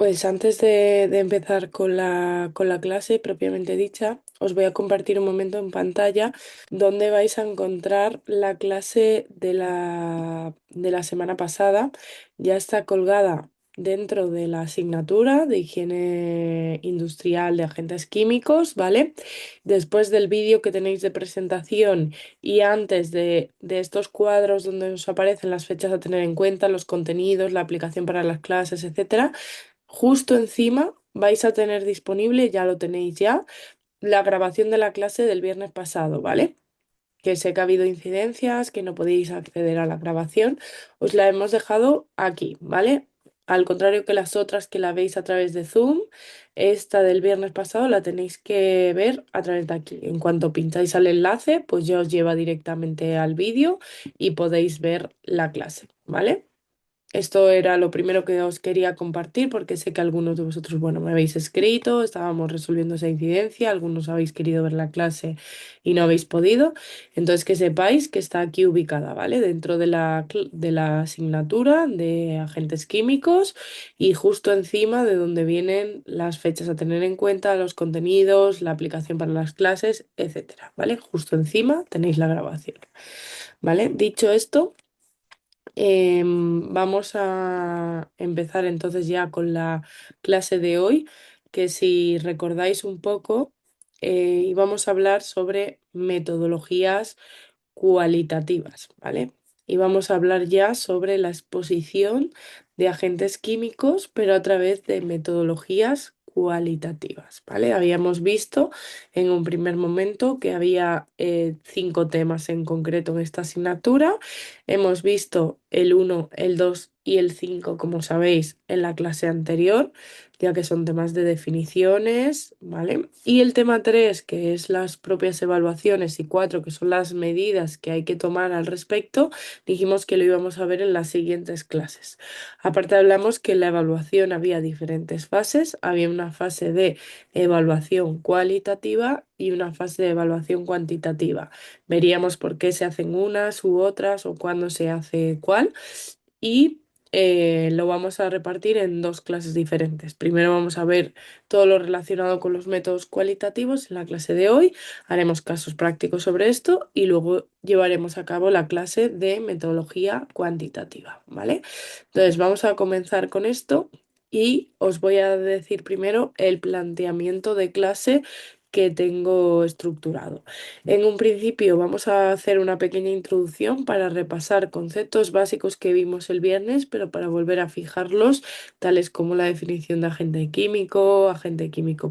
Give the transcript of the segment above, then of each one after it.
Pues antes de empezar con la clase propiamente dicha, os voy a compartir un momento en pantalla donde vais a encontrar la clase de la semana pasada. Ya está colgada dentro de la asignatura de higiene industrial de agentes químicos, ¿vale? Después del vídeo que tenéis de presentación y antes de estos cuadros donde os aparecen las fechas a tener en cuenta, los contenidos, la aplicación para las clases, etcétera. Justo encima vais a tener disponible, ya lo tenéis ya, la grabación de la clase del viernes pasado, ¿vale? Que sé que ha habido incidencias, que no podéis acceder a la grabación, os la hemos dejado aquí, ¿vale? Al contrario que las otras que la veis a través de Zoom, esta del viernes pasado la tenéis que ver a través de aquí. En cuanto pincháis al enlace, pues ya os lleva directamente al vídeo y podéis ver la clase, ¿vale? Esto era lo primero que os quería compartir porque sé que algunos de vosotros, bueno, me habéis escrito, estábamos resolviendo esa incidencia, algunos habéis querido ver la clase y no habéis podido. Entonces que sepáis que está aquí ubicada, ¿vale? Dentro de la asignatura de agentes químicos y justo encima de donde vienen las fechas a tener en cuenta, los contenidos, la aplicación para las clases, etcétera, ¿vale? Justo encima tenéis la grabación, ¿vale? Dicho esto. Vamos a empezar entonces ya con la clase de hoy, que si recordáis un poco, íbamos a hablar sobre metodologías cualitativas, ¿vale? Y vamos a hablar ya sobre la exposición de agentes químicos, pero a través de metodologías cualitativas, ¿vale? Habíamos visto en un primer momento que había 5 temas en concreto en esta asignatura. Hemos visto el uno, el 2 y el 5, como sabéis, en la clase anterior, ya que son temas de definiciones, ¿vale? Y el tema 3, que es las propias evaluaciones, y 4, que son las medidas que hay que tomar al respecto, dijimos que lo íbamos a ver en las siguientes clases. Aparte hablamos que en la evaluación había diferentes fases, había una fase de evaluación cualitativa y una fase de evaluación cuantitativa. Veríamos por qué se hacen unas u otras o cuándo se hace cuál. Y lo vamos a repartir en 2 clases diferentes. Primero vamos a ver todo lo relacionado con los métodos cualitativos en la clase de hoy. Haremos casos prácticos sobre esto y luego llevaremos a cabo la clase de metodología cuantitativa, ¿vale? Entonces vamos a comenzar con esto y os voy a decir primero el planteamiento de clase que tengo estructurado. En un principio vamos a hacer una pequeña introducción para repasar conceptos básicos que vimos el viernes, pero para volver a fijarlos, tales como la definición de agente químico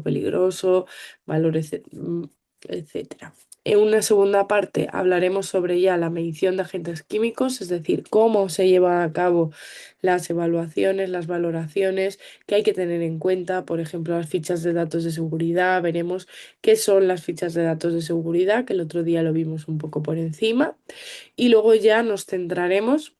peligroso, valores, etcétera. En una segunda parte hablaremos sobre ya la medición de agentes químicos, es decir, cómo se llevan a cabo las evaluaciones, las valoraciones, que hay que tener en cuenta, por ejemplo, las fichas de datos de seguridad. Veremos qué son las fichas de datos de seguridad, que el otro día lo vimos un poco por encima. Y luego ya nos centraremos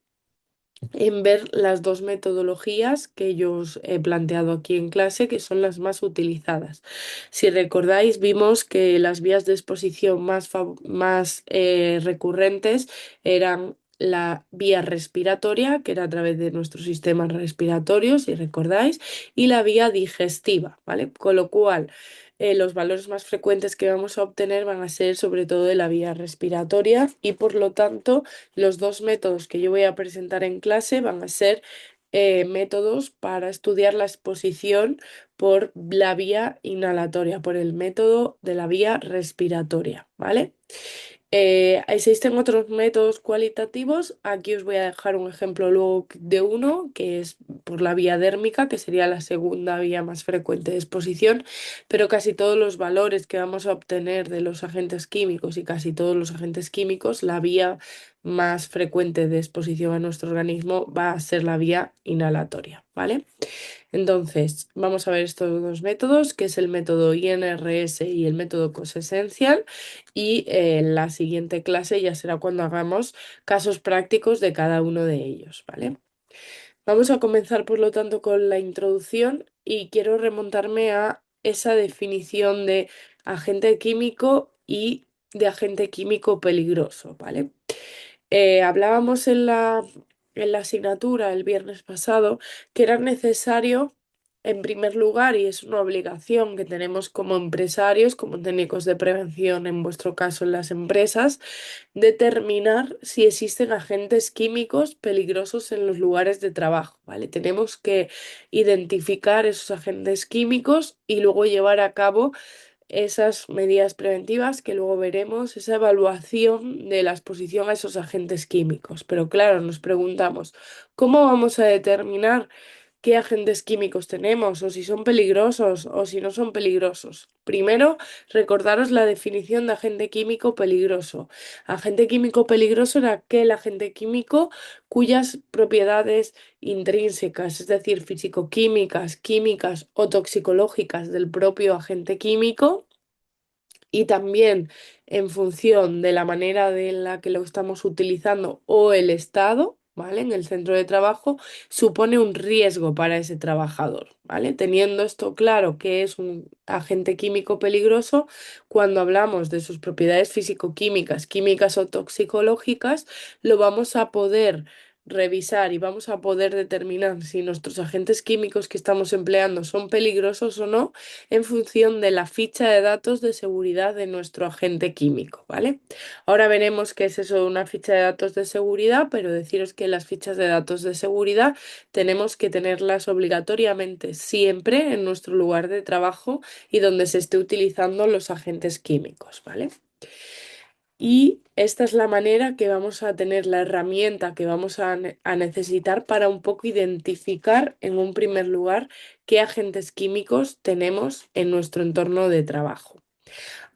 en ver las 2 metodologías que yo os he planteado aquí en clase, que son las más utilizadas. Si recordáis, vimos que las vías de exposición más recurrentes eran la vía respiratoria, que era a través de nuestro sistema respiratorio, si recordáis, y la vía digestiva, ¿vale? Con lo cual, los valores más frecuentes que vamos a obtener van a ser sobre todo de la vía respiratoria y por lo tanto los 2 métodos que yo voy a presentar en clase van a ser métodos para estudiar la exposición por la vía inhalatoria, por el método de la vía respiratoria, ¿vale? Existen otros métodos cualitativos. Aquí os voy a dejar un ejemplo luego de uno, que es por la vía dérmica, que sería la segunda vía más frecuente de exposición, pero casi todos los valores que vamos a obtener de los agentes químicos y casi todos los agentes químicos, la vía más frecuente de exposición a nuestro organismo va a ser la vía inhalatoria, ¿vale? Entonces, vamos a ver estos 2 métodos, que es el método INRS y el método cosesencial. Y la siguiente clase ya será cuando hagamos casos prácticos de cada uno de ellos, ¿vale? Vamos a comenzar, por lo tanto, con la introducción y quiero remontarme a esa definición de agente químico y de agente químico peligroso, ¿vale? Hablábamos en la asignatura el viernes pasado que era necesario en primer lugar, y es una obligación que tenemos como empresarios, como técnicos de prevención, en vuestro caso en las empresas, determinar si existen agentes químicos peligrosos en los lugares de trabajo, ¿vale? Tenemos que identificar esos agentes químicos y luego llevar a cabo esas medidas preventivas que luego veremos, esa evaluación de la exposición a esos agentes químicos. Pero claro, nos preguntamos, ¿cómo vamos a determinar qué agentes químicos tenemos o si son peligrosos o si no son peligrosos? Primero, recordaros la definición de agente químico peligroso. Agente químico peligroso era aquel agente químico cuyas propiedades intrínsecas, es decir, físico-químicas, químicas o toxicológicas del propio agente químico, y también en función de la manera de la que lo estamos utilizando o el estado, ¿vale? En el centro de trabajo, supone un riesgo para ese trabajador, ¿vale? Teniendo esto claro que es un agente químico peligroso, cuando hablamos de sus propiedades físico-químicas, químicas o toxicológicas, lo vamos a poder revisar y vamos a poder determinar si nuestros agentes químicos que estamos empleando son peligrosos o no en función de la ficha de datos de seguridad de nuestro agente químico, ¿vale? Ahora veremos qué es eso de una ficha de datos de seguridad, pero deciros que las fichas de datos de seguridad tenemos que tenerlas obligatoriamente siempre en nuestro lugar de trabajo y donde se esté utilizando los agentes químicos, ¿vale? Y esta es la manera que vamos a tener, la herramienta que vamos a necesitar para un poco identificar en un primer lugar qué agentes químicos tenemos en nuestro entorno de trabajo.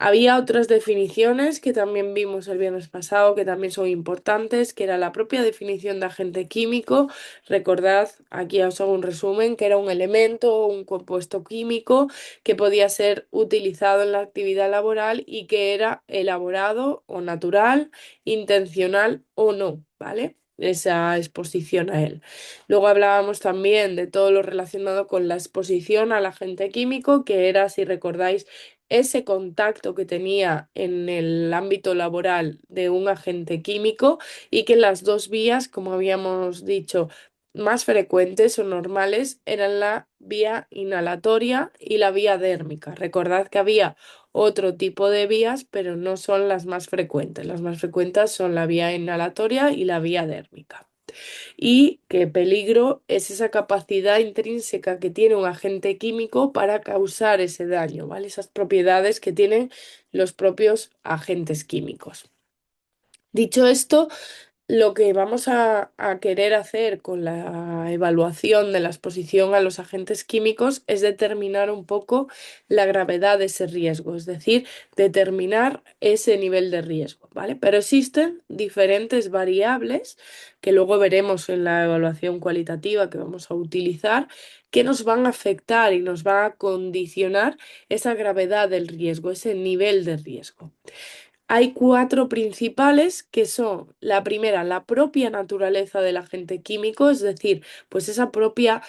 Había otras definiciones que también vimos el viernes pasado, que también son importantes, que era la propia definición de agente químico. Recordad, aquí os hago un resumen, que era un elemento o un compuesto químico que podía ser utilizado en la actividad laboral y que era elaborado o natural, intencional o no, ¿vale? Esa exposición a él. Luego hablábamos también de todo lo relacionado con la exposición al agente químico, que era, si recordáis, ese contacto que tenía en el ámbito laboral de un agente químico y que las dos vías, como habíamos dicho, más frecuentes o normales eran la vía inhalatoria y la vía dérmica. Recordad que había otro tipo de vías, pero no son las más frecuentes. Las más frecuentes son la vía inhalatoria y la vía dérmica, y que peligro es esa capacidad intrínseca que tiene un agente químico para causar ese daño, ¿vale? Esas propiedades que tienen los propios agentes químicos. Dicho esto, lo que vamos a querer hacer con la evaluación de la exposición a los agentes químicos es determinar un poco la gravedad de ese riesgo, es decir, determinar ese nivel de riesgo, ¿vale? Pero existen diferentes variables que luego veremos en la evaluación cualitativa que vamos a utilizar, que nos van a afectar y nos van a condicionar esa gravedad del riesgo, ese nivel de riesgo. Hay cuatro principales que son, la primera, la propia naturaleza del agente químico, es decir, pues esa propia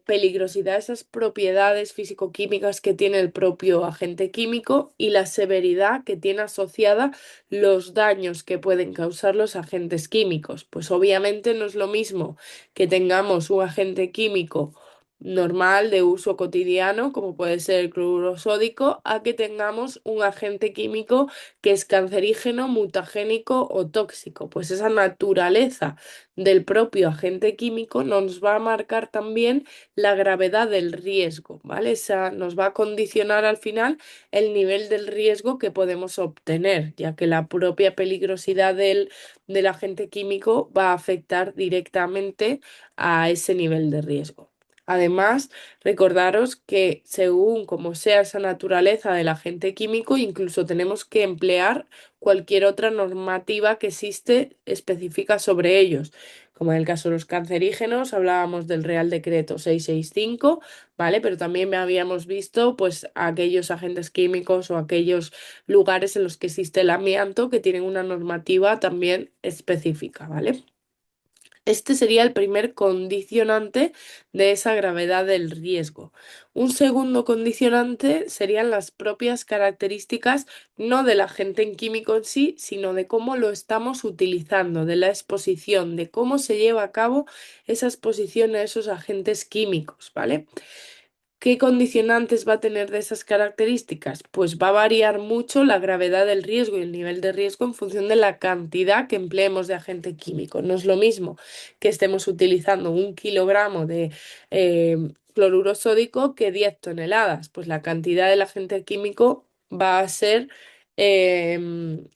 peligrosidad, esas propiedades físico-químicas que tiene el propio agente químico y la severidad que tiene asociada los daños que pueden causar los agentes químicos. Pues obviamente no es lo mismo que tengamos un agente químico normal de uso cotidiano, como puede ser el cloruro sódico, a que tengamos un agente químico que es cancerígeno, mutagénico o tóxico. Pues esa naturaleza del propio agente químico nos va a marcar también la gravedad del riesgo, ¿vale? Esa nos va a condicionar al final el nivel del riesgo que podemos obtener, ya que la propia peligrosidad del agente químico va a afectar directamente a ese nivel de riesgo. Además, recordaros que según como sea esa naturaleza del agente químico, incluso tenemos que emplear cualquier otra normativa que existe específica sobre ellos. Como en el caso de los cancerígenos, hablábamos del Real Decreto 665, ¿vale? Pero también habíamos visto pues aquellos agentes químicos o aquellos lugares en los que existe el amianto que tienen una normativa también específica, ¿vale? Este sería el primer condicionante de esa gravedad del riesgo. Un segundo condicionante serían las propias características, no del agente en químico en sí, sino de cómo lo estamos utilizando, de la exposición, de cómo se lleva a cabo esa exposición a esos agentes químicos, ¿vale? ¿Qué condicionantes va a tener de esas características? Pues va a variar mucho la gravedad del riesgo y el nivel de riesgo en función de la cantidad que empleemos de agente químico. No es lo mismo que estemos utilizando 1 kilogramo de cloruro sódico que 10 toneladas. Pues la cantidad del agente químico va a ser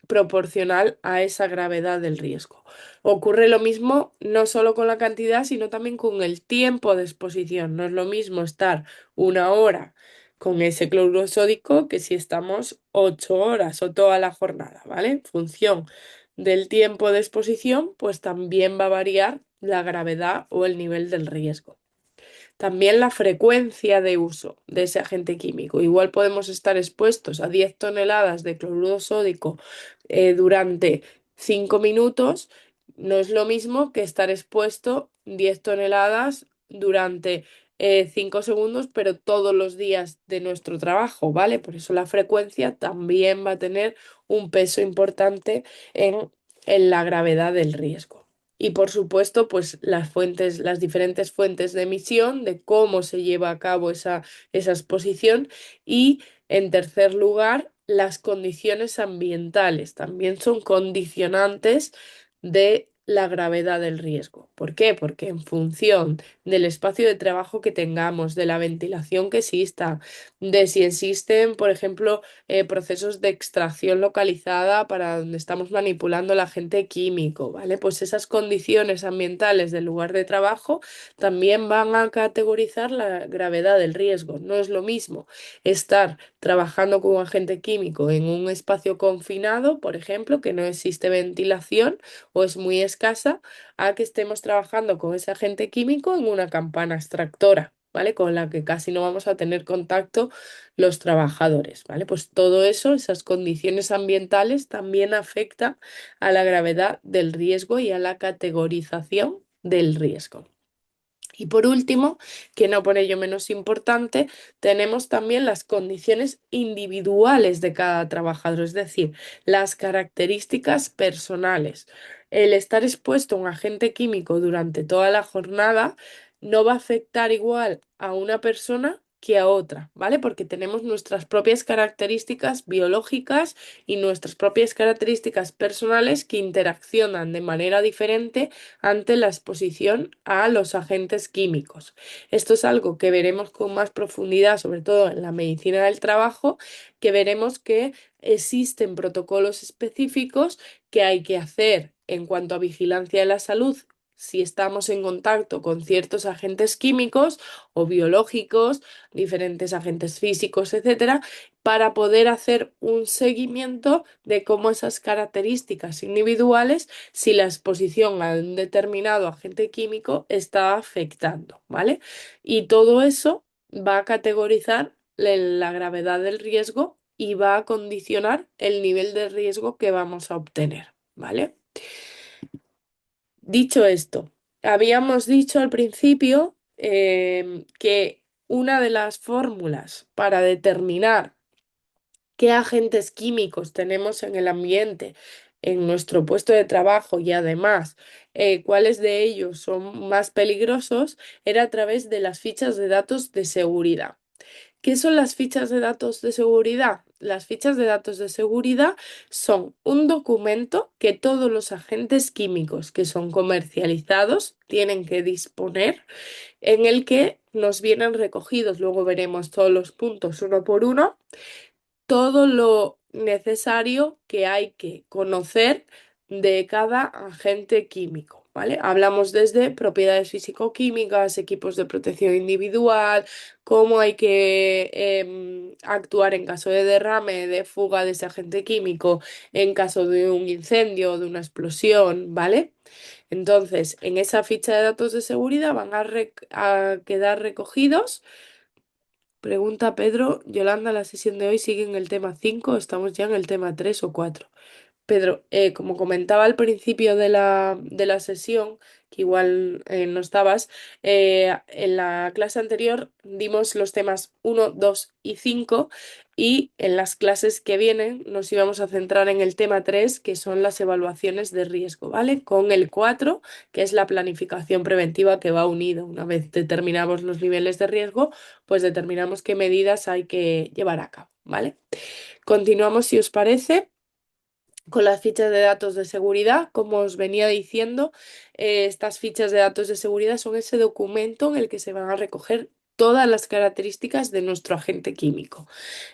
proporcional a esa gravedad del riesgo. Ocurre lo mismo no solo con la cantidad, sino también con el tiempo de exposición. No es lo mismo estar 1 hora con ese cloruro sódico que si estamos 8 horas o toda la jornada, ¿vale? En función del tiempo de exposición, pues también va a variar la gravedad o el nivel del riesgo. También la frecuencia de uso de ese agente químico. Igual podemos estar expuestos a 10 toneladas de cloruro sódico durante 5 minutos. No es lo mismo que estar expuesto 10 toneladas durante 5 segundos, pero todos los días de nuestro trabajo, ¿vale? Por eso la frecuencia también va a tener un peso importante en, en la gravedad del riesgo. Y por supuesto, pues las fuentes, las diferentes fuentes de emisión, de cómo se lleva a cabo esa exposición. Y en tercer lugar, las condiciones ambientales también son condicionantes de la gravedad del riesgo. ¿Por qué? Porque en función del espacio de trabajo que tengamos, de la ventilación que exista, de si existen, por ejemplo, procesos de extracción localizada para donde estamos manipulando el agente químico, ¿vale? Pues esas condiciones ambientales del lugar de trabajo también van a categorizar la gravedad del riesgo. No es lo mismo estar trabajando con un agente químico en un espacio confinado, por ejemplo, que no existe ventilación o es muy escasa, a que estemos trabajando con ese agente químico en una campana extractora, ¿vale? Con la que casi no vamos a tener contacto los trabajadores, ¿vale? Pues todo eso, esas condiciones ambientales también afectan a la gravedad del riesgo y a la categorización del riesgo. Y por último, que no por ello menos importante, tenemos también las condiciones individuales de cada trabajador, es decir, las características personales. El estar expuesto a un agente químico durante toda la jornada no va a afectar igual a una persona que a otra, ¿vale? Porque tenemos nuestras propias características biológicas y nuestras propias características personales que interaccionan de manera diferente ante la exposición a los agentes químicos. Esto es algo que veremos con más profundidad, sobre todo en la medicina del trabajo, que veremos que existen protocolos específicos que hay que hacer en cuanto a vigilancia de la salud si estamos en contacto con ciertos agentes químicos o biológicos, diferentes agentes físicos, etcétera, para poder hacer un seguimiento de cómo esas características individuales si la exposición a un determinado agente químico está afectando, ¿vale? Y todo eso va a categorizar la gravedad del riesgo y va a condicionar el nivel de riesgo que vamos a obtener, ¿vale? Dicho esto, habíamos dicho al principio que una de las fórmulas para determinar qué agentes químicos tenemos en el ambiente, en nuestro puesto de trabajo y además cuáles de ellos son más peligrosos, era a través de las fichas de datos de seguridad. ¿Qué son las fichas de datos de seguridad? Las fichas de datos de seguridad son un documento que todos los agentes químicos que son comercializados tienen que disponer, en el que nos vienen recogidos, luego veremos todos los puntos uno por uno, todo lo necesario que hay que conocer de cada agente químico, ¿vale? Hablamos desde propiedades físico-químicas, equipos de protección individual, cómo hay que actuar en caso de derrame, de fuga de ese agente químico, en caso de un incendio o de una explosión, ¿vale? Entonces, en esa ficha de datos de seguridad van a quedar recogidos. Pregunta Pedro, Yolanda, la sesión de hoy sigue en el tema 5, estamos ya en el tema 3 o 4. Pedro, como comentaba al principio de la sesión, que igual no estabas, en la clase anterior dimos los temas uno, 2 y 5 y en las clases que vienen nos íbamos a centrar en el tema 3 que son las evaluaciones de riesgo, ¿vale? Con el 4 que es la planificación preventiva que va unido. Una vez determinamos los niveles de riesgo, pues determinamos qué medidas hay que llevar a cabo, ¿vale? Continuamos, si os parece, con las fichas de datos de seguridad. Como os venía diciendo, estas fichas de datos de seguridad son ese documento en el que se van a recoger todas las características de nuestro agente químico.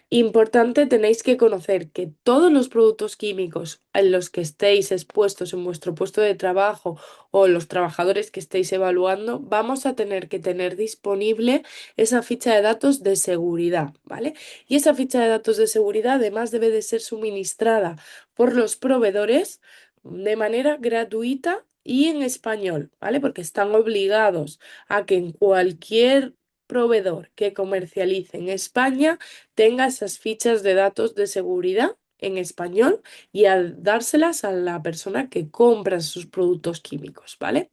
Importante, tenéis que conocer que todos los productos químicos en los que estéis expuestos en vuestro puesto de trabajo o los trabajadores que estéis evaluando, vamos a tener que tener disponible esa ficha de datos de seguridad, ¿vale? Y esa ficha de datos de seguridad además debe de ser suministrada por los proveedores de manera gratuita y en español, ¿vale? Porque están obligados a que en cualquier proveedor que comercialice en España tenga esas fichas de datos de seguridad en español y al dárselas a la persona que compra sus productos químicos, ¿vale?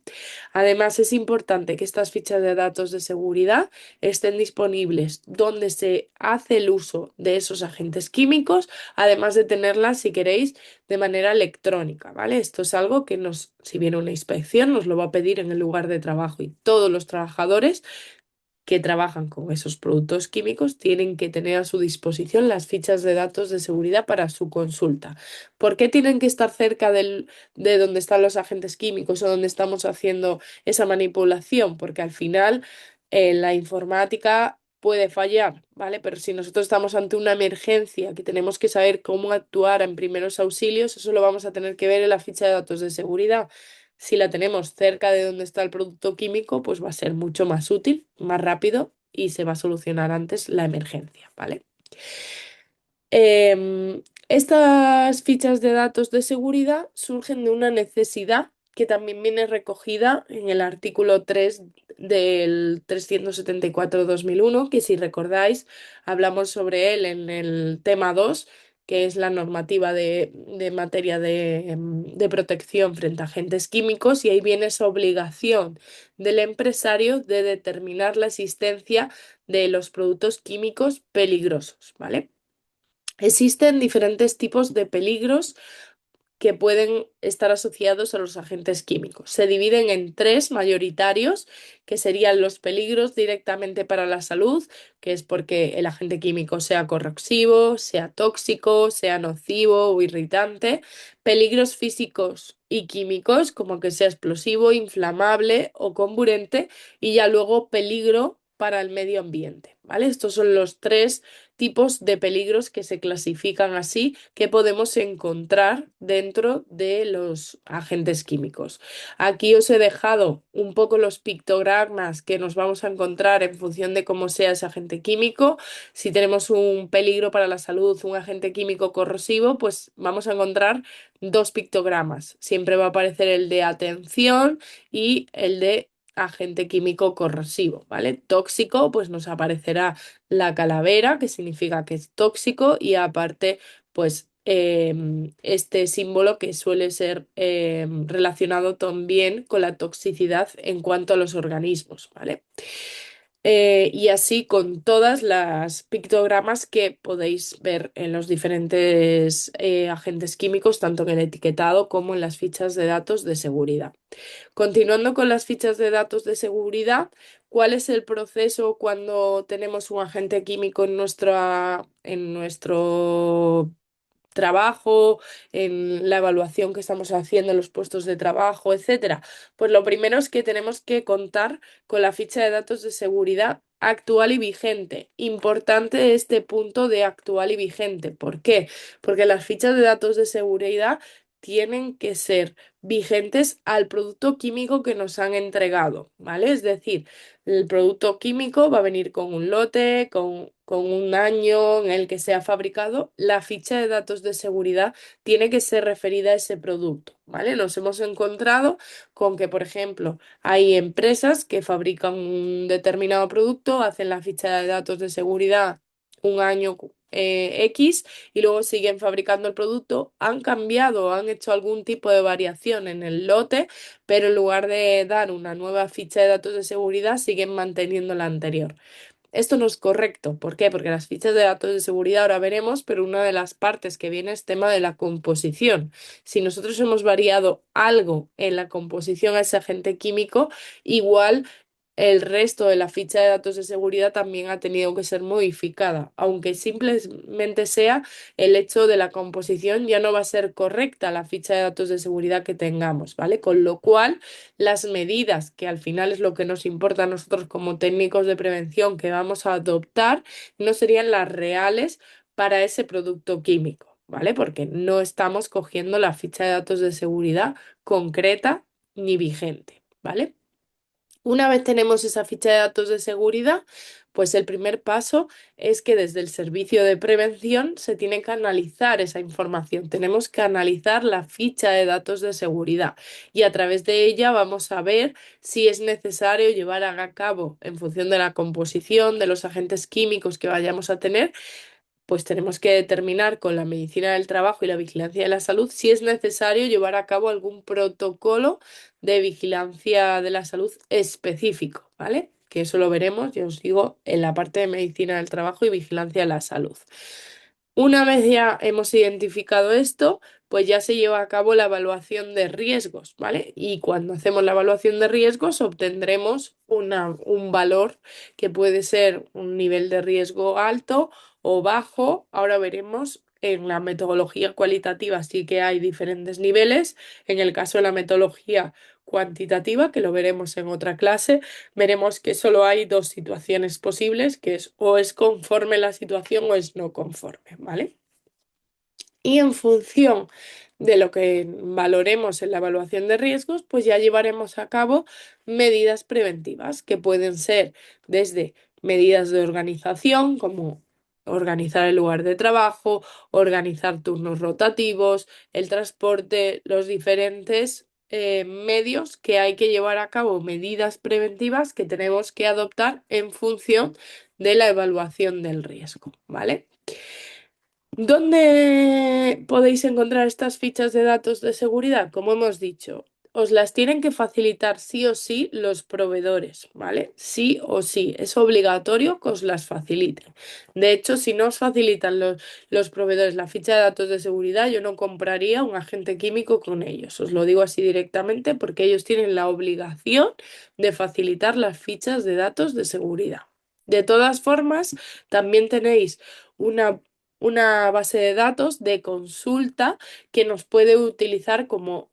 Además, es importante que estas fichas de datos de seguridad estén disponibles donde se hace el uso de esos agentes químicos, además de tenerlas, si queréis, de manera electrónica, ¿vale? Esto es algo que si viene una inspección, nos lo va a pedir en el lugar de trabajo y todos los trabajadores que trabajan con esos productos químicos tienen que tener a su disposición las fichas de datos de seguridad para su consulta. ¿Por qué tienen que estar cerca de donde están los agentes químicos o donde estamos haciendo esa manipulación? Porque al final la informática puede fallar, ¿vale? Pero si nosotros estamos ante una emergencia que tenemos que saber cómo actuar en primeros auxilios, eso lo vamos a tener que ver en la ficha de datos de seguridad. Si la tenemos cerca de donde está el producto químico, pues va a ser mucho más útil, más rápido y se va a solucionar antes la emergencia, ¿vale? Estas fichas de datos de seguridad surgen de una necesidad que también viene recogida en el artículo 3 del 374/2001, que si recordáis, hablamos sobre él en el tema 2, que es la normativa de materia de protección frente a agentes químicos, y ahí viene esa obligación del empresario de determinar la existencia de los productos químicos peligrosos, ¿vale? Existen diferentes tipos de peligros que pueden estar asociados a los agentes químicos. Se dividen en tres mayoritarios, que serían los peligros directamente para la salud, que es porque el agente químico sea corrosivo, sea tóxico, sea nocivo o irritante. Peligros físicos y químicos, como que sea explosivo, inflamable o comburente. Y ya luego peligro para el medio ambiente, ¿vale? Estos son los tres tipos de peligros que se clasifican así que podemos encontrar dentro de los agentes químicos. Aquí os he dejado un poco los pictogramas que nos vamos a encontrar en función de cómo sea ese agente químico. Si tenemos un peligro para la salud, un agente químico corrosivo, pues vamos a encontrar dos pictogramas. Siempre va a aparecer el de atención y el de agente químico corrosivo, ¿vale? Tóxico, pues nos aparecerá la calavera, que significa que es tóxico, y aparte, pues este símbolo que suele ser relacionado también con la toxicidad en cuanto a los organismos, ¿vale? Y así con todas las pictogramas que podéis ver en los diferentes agentes químicos, tanto en el etiquetado como en las fichas de datos de seguridad. Continuando con las fichas de datos de seguridad, ¿cuál es el proceso cuando tenemos un agente químico en nuestro trabajo, en la evaluación que estamos haciendo en los puestos de trabajo, etcétera? Pues lo primero es que tenemos que contar con la ficha de datos de seguridad actual y vigente. Importante este punto de actual y vigente. ¿Por qué? Porque las fichas de datos de seguridad tienen que ser vigentes al producto químico que nos han entregado, ¿vale? Es decir, el producto químico va a venir con un lote, con un año en el que se ha fabricado. La ficha de datos de seguridad tiene que ser referida a ese producto, ¿vale? Nos hemos encontrado con que, por ejemplo, hay empresas que fabrican un determinado producto, hacen la ficha de datos de seguridad un año X y luego siguen fabricando el producto, han cambiado, han hecho algún tipo de variación en el lote, pero en lugar de dar una nueva ficha de datos de seguridad, siguen manteniendo la anterior. Esto no es correcto. ¿Por qué? Porque las fichas de datos de seguridad ahora veremos, pero una de las partes que viene es tema de la composición. Si nosotros hemos variado algo en la composición a ese agente químico, igual el resto de la ficha de datos de seguridad también ha tenido que ser modificada, aunque simplemente sea el hecho de la composición, ya no va a ser correcta la ficha de datos de seguridad que tengamos, ¿vale? Con lo cual, las medidas, que al final es lo que nos importa a nosotros como técnicos de prevención que vamos a adoptar, no serían las reales para ese producto químico, ¿vale? Porque no estamos cogiendo la ficha de datos de seguridad concreta ni vigente, ¿vale? Una vez tenemos esa ficha de datos de seguridad, pues el primer paso es que desde el servicio de prevención se tiene que analizar esa información. Tenemos que analizar la ficha de datos de seguridad y a través de ella vamos a ver si es necesario llevar a cabo, en función de la composición de los agentes químicos que vayamos a tener, pues tenemos que determinar con la medicina del trabajo y la vigilancia de la salud si es necesario llevar a cabo algún protocolo de vigilancia de la salud específico, ¿vale? Que eso lo veremos, yo os digo, en la parte de medicina del trabajo y vigilancia de la salud. Una vez ya hemos identificado esto, pues ya se lleva a cabo la evaluación de riesgos, ¿vale? Y cuando hacemos la evaluación de riesgos obtendremos un valor que puede ser un nivel de riesgo alto o bajo. Ahora veremos en la metodología cualitativa sí que hay diferentes niveles. En el caso de la metodología cuantitativa, que lo veremos en otra clase, veremos que solo hay dos situaciones posibles, que es o es conforme la situación o es no conforme, ¿vale? Y en función de lo que valoremos en la evaluación de riesgos, pues ya llevaremos a cabo medidas preventivas, que pueden ser desde medidas de organización, como organizar el lugar de trabajo, organizar turnos rotativos, el transporte, los diferentes medios que hay que llevar a cabo, medidas preventivas que tenemos que adoptar en función de la evaluación del riesgo, ¿vale? ¿Dónde podéis encontrar estas fichas de datos de seguridad? Como hemos dicho, os las tienen que facilitar sí o sí los proveedores, ¿vale? Sí o sí, es obligatorio que os las faciliten. De hecho, si no os facilitan los proveedores la ficha de datos de seguridad, yo no compraría un agente químico con ellos. Os lo digo así directamente porque ellos tienen la obligación de facilitar las fichas de datos de seguridad. De todas formas, también tenéis una base de datos de consulta que nos puede utilizar como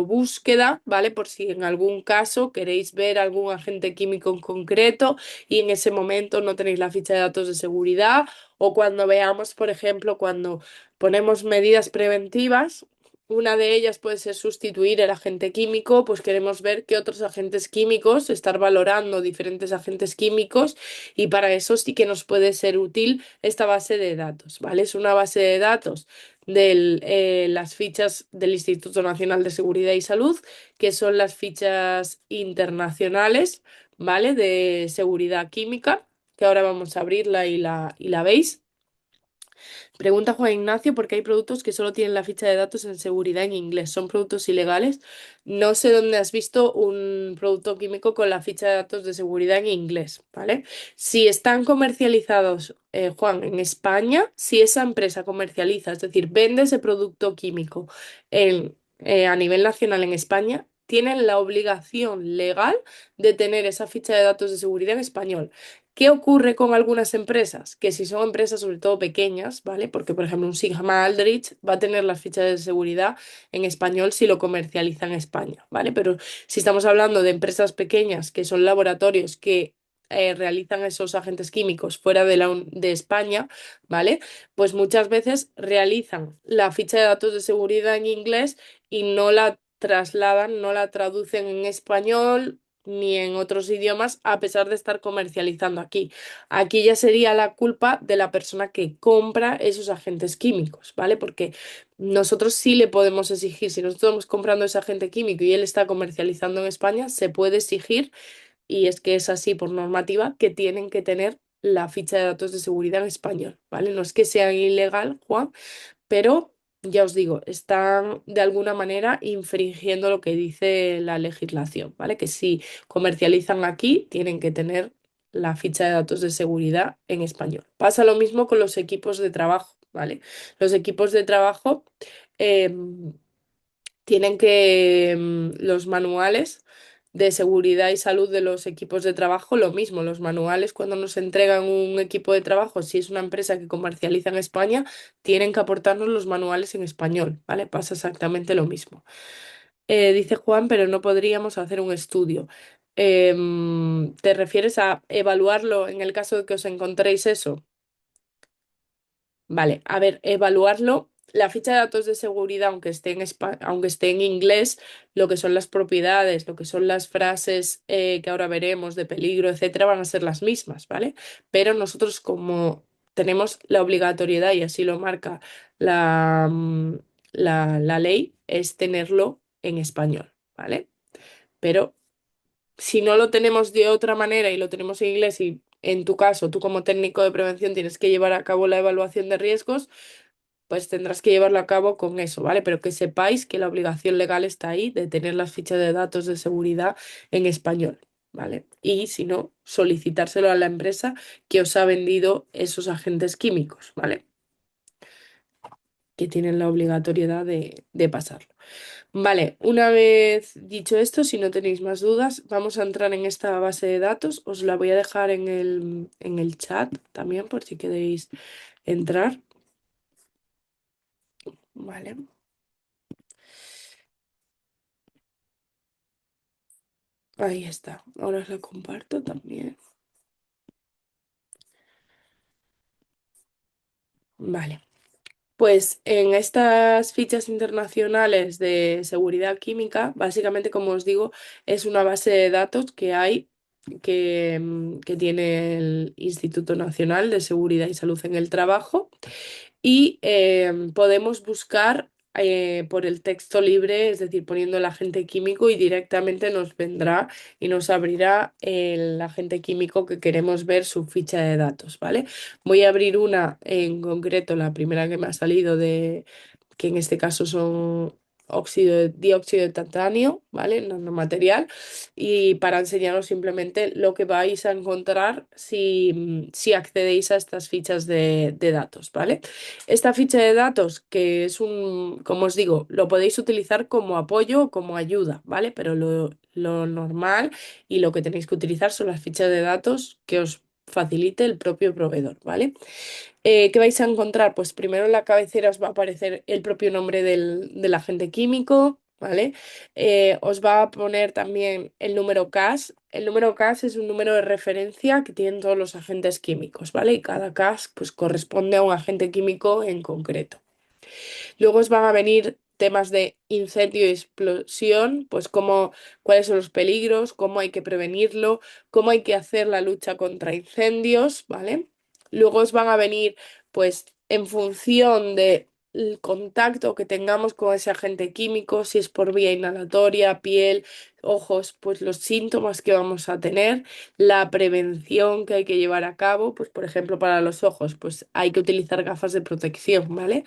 búsqueda, ¿vale? Por si en algún caso queréis ver algún agente químico en concreto y en ese momento no tenéis la ficha de datos de seguridad, o cuando veamos, por ejemplo, cuando ponemos medidas preventivas. Una de ellas puede ser sustituir el agente químico, pues queremos ver qué otros agentes químicos, estar valorando diferentes agentes químicos, y para eso sí que nos puede ser útil esta base de datos, ¿vale? Es una base de datos de las fichas del Instituto Nacional de Seguridad y Salud, que son las fichas internacionales, ¿vale? De seguridad química, que ahora vamos a abrirla y la veis. Pregunta Juan Ignacio por qué hay productos que solo tienen la ficha de datos en seguridad en inglés. ¿Son productos ilegales? No sé dónde has visto un producto químico con la ficha de datos de seguridad en inglés, ¿vale? Si están comercializados, Juan, en España, si esa empresa comercializa, es decir, vende ese producto químico a nivel nacional en España, tienen la obligación legal de tener esa ficha de datos de seguridad en español. ¿Qué ocurre con algunas empresas? Que si son empresas sobre todo pequeñas, ¿vale? Porque, por ejemplo, un Sigma Aldrich va a tener las fichas de seguridad en español si lo comercializa en España, ¿vale? Pero si estamos hablando de empresas pequeñas que son laboratorios que realizan esos agentes químicos fuera de España, ¿vale? Pues muchas veces realizan la ficha de datos de seguridad en inglés y no la trasladan, no la traducen en español ni en otros idiomas, a pesar de estar comercializando aquí. Aquí ya sería la culpa de la persona que compra esos agentes químicos, ¿vale? Porque nosotros sí le podemos exigir, si nosotros estamos comprando ese agente químico y él está comercializando en España, se puede exigir, y es que es así por normativa, que tienen que tener la ficha de datos de seguridad en español, ¿vale? No es que sea ilegal, Juan, pero ya os digo, están de alguna manera infringiendo lo que dice la legislación, ¿vale? Que si comercializan aquí, tienen que tener la ficha de datos de seguridad en español. Pasa lo mismo con los equipos de trabajo, ¿vale? Los equipos de trabajo em, tienen que los manuales de seguridad y salud de los equipos de trabajo, lo mismo, los manuales cuando nos entregan un equipo de trabajo, si es una empresa que comercializa en España, tienen que aportarnos los manuales en español, ¿vale? Pasa exactamente lo mismo. Dice Juan, pero no podríamos hacer un estudio. ¿Te refieres a evaluarlo en el caso de que os encontréis eso? Vale, a ver, evaluarlo. La ficha de datos de seguridad, aunque esté aunque esté en inglés, lo que son las propiedades, lo que son las frases que ahora veremos de peligro, etcétera, van a ser las mismas, ¿vale? Pero nosotros, como tenemos la obligatoriedad, y así lo marca la ley, es tenerlo en español, ¿vale? Pero si no lo tenemos de otra manera y lo tenemos en inglés y en tu caso, tú como técnico de prevención tienes que llevar a cabo la evaluación de riesgos, pues tendrás que llevarlo a cabo con eso, ¿vale? Pero que sepáis que la obligación legal está ahí de tener las fichas de datos de seguridad en español, ¿vale? Y si no, solicitárselo a la empresa que os ha vendido esos agentes químicos, ¿vale? Que tienen la obligatoriedad de pasarlo. Vale, una vez dicho esto, si no tenéis más dudas, vamos a entrar en esta base de datos. Os la voy a dejar en el chat también por si queréis entrar. Vale, ahí está. Ahora os la comparto también. Vale. Pues en estas fichas internacionales de seguridad química, básicamente, como os digo, es una base de datos que hay que tiene el Instituto Nacional de Seguridad y Salud en el Trabajo y podemos buscar por el texto libre, es decir, poniendo el agente químico y directamente nos vendrá y nos abrirá el agente químico que queremos ver su ficha de datos, ¿vale? Voy a abrir una en concreto, la primera que me ha salido que en este caso son dióxido de titanio, ¿vale? Nanomaterial, y para enseñaros simplemente lo que vais a encontrar si accedéis a estas fichas de datos, ¿vale? Esta ficha de datos, que es como os digo, lo podéis utilizar como apoyo o como ayuda, ¿vale? Pero lo normal y lo que tenéis que utilizar son las fichas de datos que os facilite el propio proveedor, ¿vale? ¿Qué vais a encontrar? Pues primero en la cabecera os va a aparecer el propio nombre del agente químico, ¿vale? Os va a poner también el número CAS. El número CAS es un número de referencia que tienen todos los agentes químicos, ¿vale? Y cada CAS pues corresponde a un agente químico en concreto. Luego os van a venir temas de incendio y explosión, pues cuáles son los peligros, cómo hay que prevenirlo, cómo hay que hacer la lucha contra incendios, ¿vale? Luego os van a venir, pues, en función del contacto que tengamos con ese agente químico, si es por vía inhalatoria, piel, ojos, pues los síntomas que vamos a tener, la prevención que hay que llevar a cabo, pues por ejemplo para los ojos, pues hay que utilizar gafas de protección, ¿vale?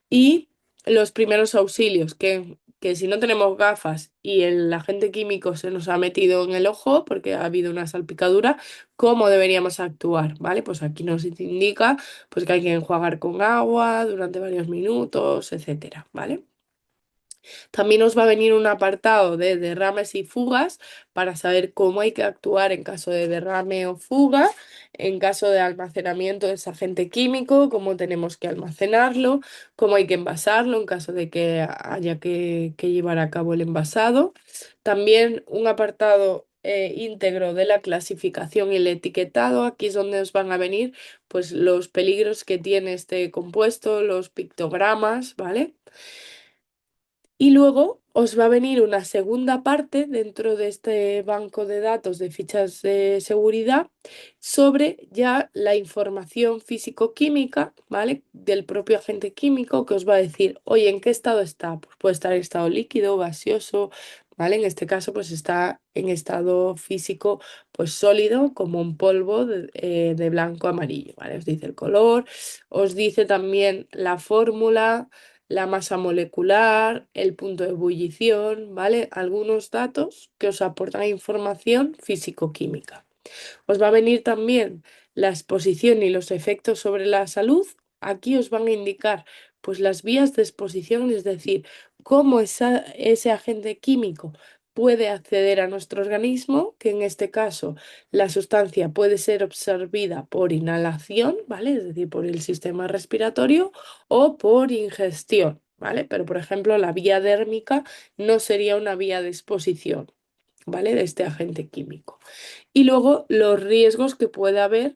Y los primeros auxilios, que si no tenemos gafas y el agente químico se nos ha metido en el ojo porque ha habido una salpicadura, ¿cómo deberíamos actuar? ¿Vale? Pues aquí nos indica pues, que hay que enjuagar con agua durante varios minutos, etcétera, ¿vale? También nos va a venir un apartado de derrames y fugas para saber cómo hay que actuar en caso de derrame o fuga, en caso de almacenamiento de ese agente químico, cómo tenemos que almacenarlo, cómo hay que envasarlo en caso de que haya que llevar a cabo el envasado. También un apartado íntegro de la clasificación y el etiquetado. Aquí es donde os van a venir pues, los peligros que tiene este compuesto, los pictogramas, ¿vale? Y luego os va a venir una segunda parte dentro de este banco de datos de fichas de seguridad sobre ya la información físico-química, ¿vale? Del propio agente químico que os va a decir, oye, ¿en qué estado está? Pues puede estar en estado líquido, gaseoso, ¿vale? En este caso, pues está en estado físico, pues sólido, como un polvo de blanco a amarillo, ¿vale? Os dice el color, os dice también la fórmula, la masa molecular, el punto de ebullición, ¿vale? Algunos datos que os aportan información físico-química. Os va a venir también la exposición y los efectos sobre la salud. Aquí os van a indicar pues las vías de exposición, es decir, cómo ese agente químico puede acceder a nuestro organismo, que en este caso la sustancia puede ser absorbida por inhalación, ¿vale? Es decir, por el sistema respiratorio o por ingestión, ¿vale? Pero, por ejemplo, la vía dérmica no sería una vía de exposición, ¿vale? De este agente químico. Y luego los riesgos que puede haber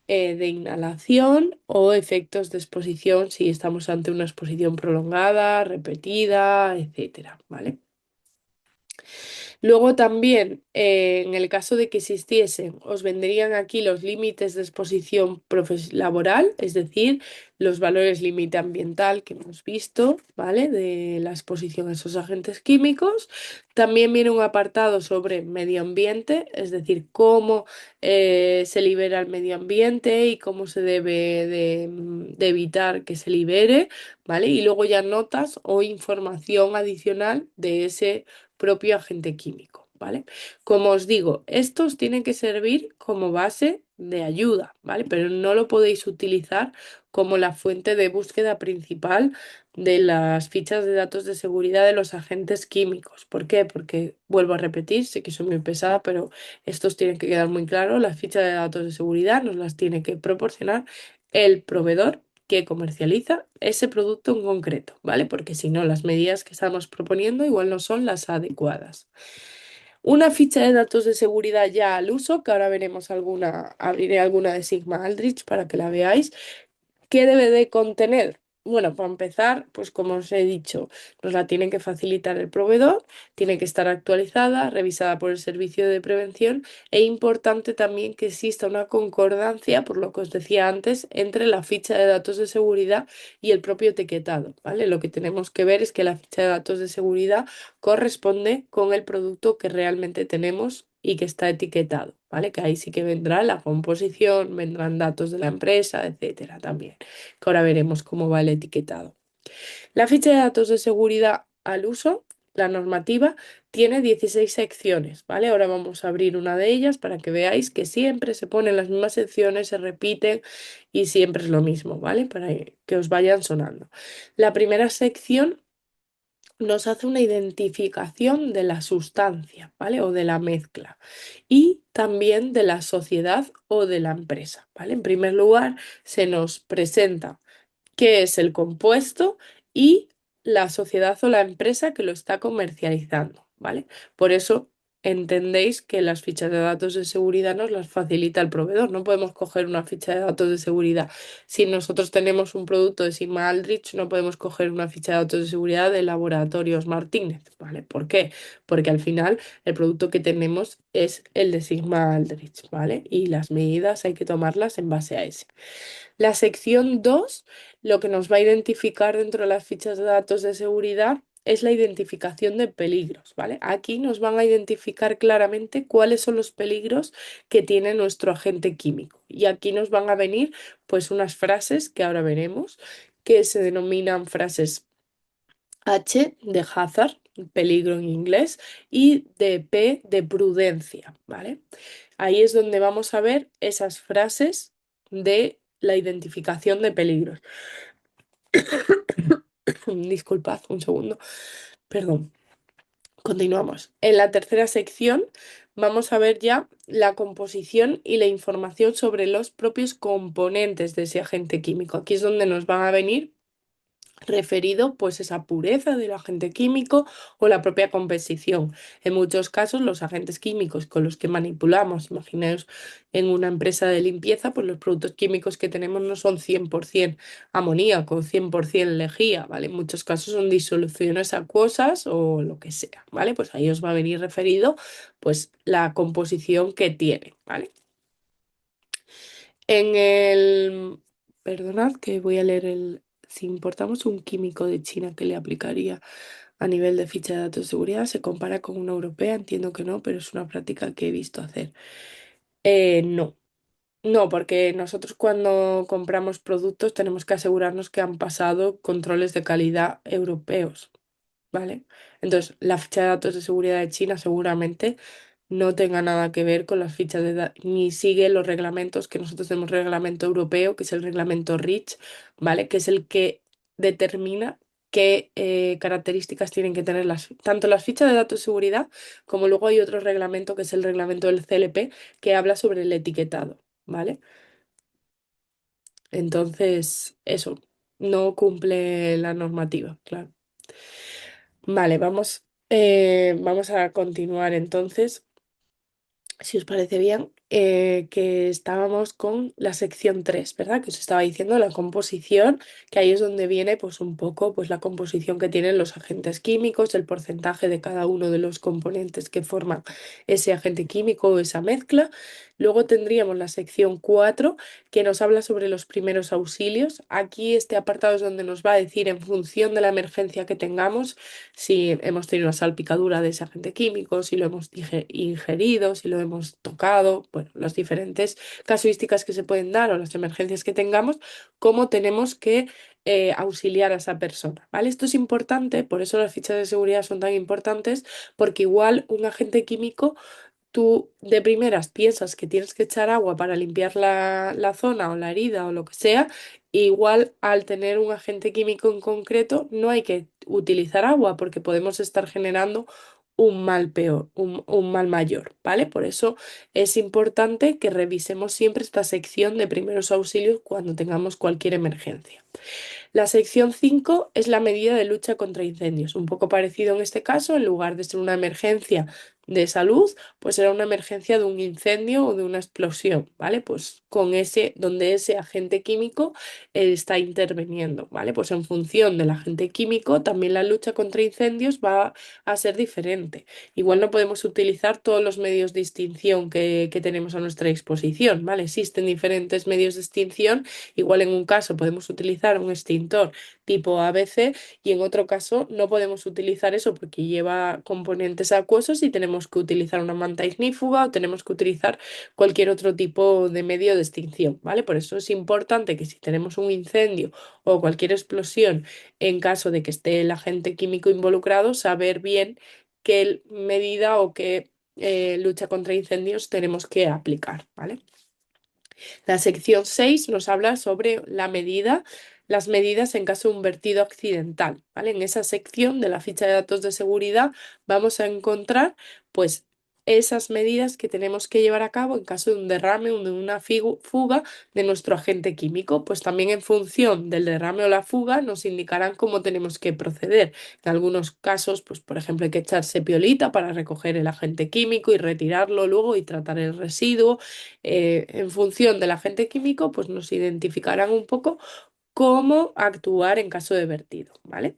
de inhalación o efectos de exposición si estamos ante una exposición prolongada, repetida, etcétera, ¿vale? Luego también, en el caso de que existiesen, os vendrían aquí los límites de exposición laboral, es decir, los valores límite ambiental que hemos visto, ¿vale? De la exposición a esos agentes químicos. También viene un apartado sobre medio ambiente, es decir, cómo se libera el medio ambiente y cómo se debe de evitar que se libere, ¿vale? Y luego ya notas o información adicional de ese propio agente químico, ¿vale? Como os digo, estos tienen que servir como base de ayuda, ¿vale? Pero no lo podéis utilizar como la fuente de búsqueda principal de las fichas de datos de seguridad de los agentes químicos. ¿Por qué? Porque, vuelvo a repetir, sé que soy muy pesada, pero estos tienen que quedar muy claros. Las fichas de datos de seguridad nos las tiene que proporcionar el proveedor que comercializa ese producto en concreto, ¿vale? Porque si no, las medidas que estamos proponiendo igual no son las adecuadas. Una ficha de datos de seguridad ya al uso, que ahora veremos alguna, abriré alguna de Sigma Aldrich para que la veáis. ¿Qué debe de contener? Bueno, para empezar, pues como os he dicho, nos la tiene que facilitar el proveedor, tiene que estar actualizada, revisada por el servicio de prevención e importante también que exista una concordancia, por lo que os decía antes, entre la ficha de datos de seguridad y el propio etiquetado, ¿vale? Lo que tenemos que ver es que la ficha de datos de seguridad corresponde con el producto que realmente tenemos y que está etiquetado, ¿vale? Que ahí sí que vendrá la composición, vendrán datos de la empresa, etcétera, también, que ahora veremos cómo va el etiquetado. La ficha de datos de seguridad al uso, la normativa, tiene 16 secciones, ¿vale? Ahora vamos a abrir una de ellas para que veáis que siempre se ponen las mismas secciones, se repiten y siempre es lo mismo, ¿vale? Para que os vayan sonando. La primera sección nos hace una identificación de la sustancia, ¿vale? O de la mezcla. Y también de la sociedad o de la empresa, ¿vale? En primer lugar, se nos presenta qué es el compuesto y la sociedad o la empresa que lo está comercializando, ¿vale? Por eso entendéis que las fichas de datos de seguridad nos las facilita el proveedor. No podemos coger una ficha de datos de seguridad. Si nosotros tenemos un producto de Sigma Aldrich, no podemos coger una ficha de datos de seguridad de Laboratorios Martínez, ¿vale? ¿Por qué? Porque al final el producto que tenemos es el de Sigma Aldrich, ¿vale? Y las medidas hay que tomarlas en base a ese. La sección 2, lo que nos va a identificar dentro de las fichas de datos de seguridad es la identificación de peligros, ¿vale? Aquí nos van a identificar claramente cuáles son los peligros que tiene nuestro agente químico. Y aquí nos van a venir pues unas frases que ahora veremos, que se denominan frases H de hazard, peligro en inglés, y de P de prudencia, ¿vale? Ahí es donde vamos a ver esas frases de la identificación de peligros. Disculpad un segundo, perdón. Continuamos. En la tercera sección vamos a ver ya la composición y la información sobre los propios componentes de ese agente químico. Aquí es donde nos van a venir referido pues esa pureza del agente químico o la propia composición. En muchos casos los agentes químicos con los que manipulamos, imaginaos en una empresa de limpieza, pues los productos químicos que tenemos no son 100% amoníaco, 100% lejía, ¿vale? En muchos casos son disoluciones acuosas o lo que sea, ¿vale? Pues ahí os va a venir referido pues la composición que tiene, ¿vale? En el... Perdonad que voy a leer el... Si importamos un químico de China, ¿qué le aplicaría a nivel de ficha de datos de seguridad. ¿Se compara con una europea? Entiendo que no, pero es una práctica que he visto hacer. No. No, porque nosotros cuando compramos productos tenemos que asegurarnos que han pasado controles de calidad europeos, ¿vale? Entonces, la ficha de datos de seguridad de China seguramente no tenga nada que ver con las fichas de datos, ni sigue los reglamentos que nosotros tenemos reglamento europeo, que es el reglamento REACH, ¿vale? Que es el que determina qué características tienen que tener tanto las fichas de datos de seguridad como luego hay otro reglamento que es el reglamento del CLP que habla sobre el etiquetado, ¿vale? Entonces, eso, no cumple la normativa, claro. Vale, vamos a continuar entonces, si os parece bien, que estábamos con la sección 3, ¿verdad? Que os estaba diciendo la composición, que ahí es donde viene pues un poco pues la composición que tienen los agentes químicos, el porcentaje de cada uno de los componentes que forman ese agente químico o esa mezcla. Luego tendríamos la sección 4 que nos habla sobre los primeros auxilios. Aquí este apartado es donde nos va a decir en función de la emergencia que tengamos, si hemos tenido una salpicadura de ese agente químico, si lo hemos ingerido, si lo hemos tocado, bueno, las diferentes casuísticas que se pueden dar o las emergencias que tengamos, cómo tenemos que auxiliar a esa persona, ¿vale? Esto es importante, por eso las fichas de seguridad son tan importantes, porque igual un agente químico tú de primeras piensas que tienes que echar agua para limpiar la zona o la herida o lo que sea, e igual al tener un agente químico en concreto no hay que utilizar agua porque podemos estar generando un mal peor, un mal mayor, ¿vale? Por eso es importante que revisemos siempre esta sección de primeros auxilios cuando tengamos cualquier emergencia. La sección 5 es la medida de lucha contra incendios. Un poco parecido en este caso, en lugar de ser una emergencia de salud, pues era una emergencia de un incendio o de una explosión, ¿vale? Pues con ese, donde ese agente químico está interviniendo, ¿vale? Pues en función del agente químico, también la lucha contra incendios va a ser diferente. Igual no podemos utilizar todos los medios de extinción que tenemos a nuestra disposición, ¿vale? Existen diferentes medios de extinción. Igual en un caso podemos utilizar un extintor tipo ABC y en otro caso no podemos utilizar eso porque lleva componentes acuosos y tenemos que utilizar una manta ignífuga o tenemos que utilizar cualquier otro tipo de medio de extinción, ¿vale? Por eso es importante que si tenemos un incendio o cualquier explosión, en caso de que esté el agente químico involucrado, saber bien qué medida o qué lucha contra incendios tenemos que aplicar, ¿vale? La sección 6 nos habla sobre las medidas en caso de un vertido accidental, ¿vale? En esa sección de la ficha de datos de seguridad vamos a encontrar, pues, esas medidas que tenemos que llevar a cabo en caso de un derrame o de una fuga de nuestro agente químico. Pues también en función del derrame o la fuga nos indicarán cómo tenemos que proceder. En algunos casos, pues, por ejemplo, hay que echarse piolita para recoger el agente químico y retirarlo luego y tratar el residuo en función del agente químico, pues nos identificarán un poco cómo actuar en caso de vertido, ¿vale?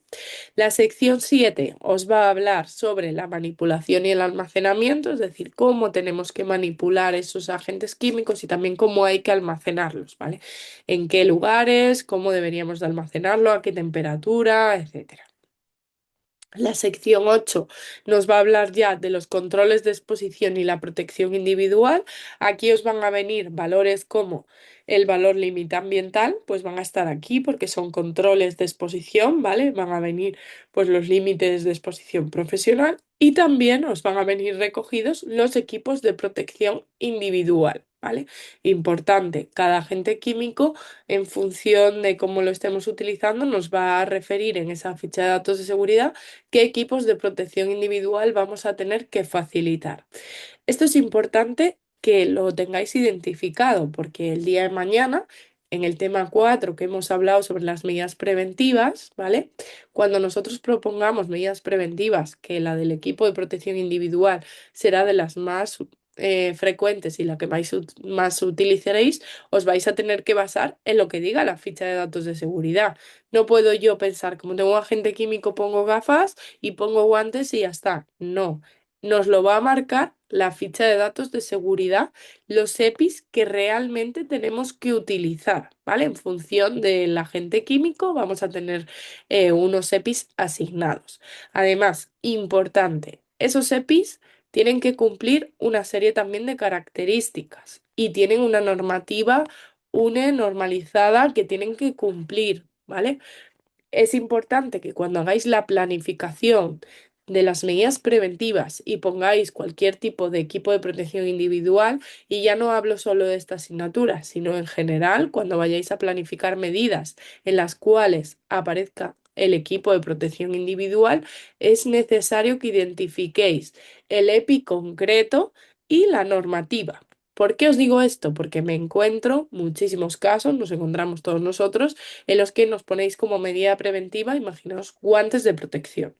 La sección 7 os va a hablar sobre la manipulación y el almacenamiento, es decir, cómo tenemos que manipular esos agentes químicos y también cómo hay que almacenarlos, ¿vale? En qué lugares, cómo deberíamos de almacenarlo, a qué temperatura, etcétera. La sección 8 nos va a hablar ya de los controles de exposición y la protección individual. Aquí os van a venir valores como el valor límite ambiental, pues van a estar aquí porque son controles de exposición, ¿vale? Van a venir pues los límites de exposición profesional y también os van a venir recogidos los equipos de protección individual, ¿vale? Importante, cada agente químico en función de cómo lo estemos utilizando nos va a referir en esa ficha de datos de seguridad qué equipos de protección individual vamos a tener que facilitar. Esto es importante que lo tengáis identificado porque el día de mañana, en el tema 4 que hemos hablado sobre las medidas preventivas, ¿vale? Cuando nosotros propongamos medidas preventivas, que la del equipo de protección individual será de las más frecuentes y la que más utilizaréis, os vais a tener que basar en lo que diga la ficha de datos de seguridad. No puedo yo pensar, como tengo un agente químico, pongo gafas y pongo guantes y ya está. No. nos lo va a marcar la ficha de datos de seguridad, los EPIs que realmente tenemos que utilizar, ¿vale? En función del agente químico vamos a tener unos EPIs asignados. Además, importante, esos EPIs tienen que cumplir una serie también de características y tienen una normativa UNE normalizada que tienen que cumplir, ¿vale? Es importante que cuando hagáis la planificación de las medidas preventivas y pongáis cualquier tipo de equipo de protección individual, y ya no hablo solo de esta asignatura, sino en general, cuando vayáis a planificar medidas en las cuales aparezca el equipo de protección individual, es necesario que identifiquéis el EPI concreto y la normativa. ¿Por qué os digo esto? Porque me encuentro muchísimos casos, nos encontramos todos nosotros, en los que nos ponéis como medida preventiva, imaginaos, guantes de protección.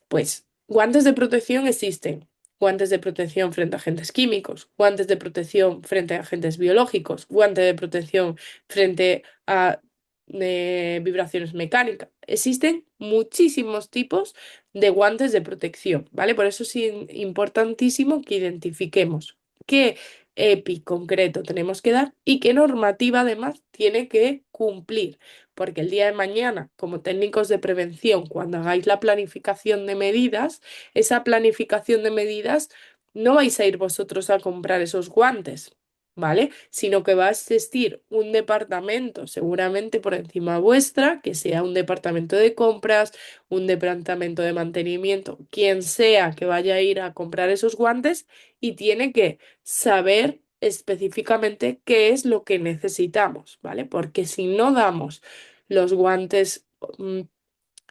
Pues guantes de protección existen. Guantes de protección frente a agentes químicos, guantes de protección frente a agentes biológicos, guante de protección frente a vibraciones mecánicas. Existen muchísimos tipos de guantes de protección, ¿vale? Por eso es importantísimo que identifiquemos qué EPI concreto tenemos que dar y qué normativa además tiene que cumplir. Porque el día de mañana, como técnicos de prevención, cuando hagáis la planificación de medidas, esa planificación de medidas no vais a ir vosotros a comprar esos guantes, ¿vale? Sino que va a existir un departamento, seguramente por encima vuestra, que sea un departamento de compras, un departamento de mantenimiento, quien sea que vaya a ir a comprar esos guantes y tiene que saber específicamente qué es lo que necesitamos, ¿vale? Porque si no damos los guantes, mm,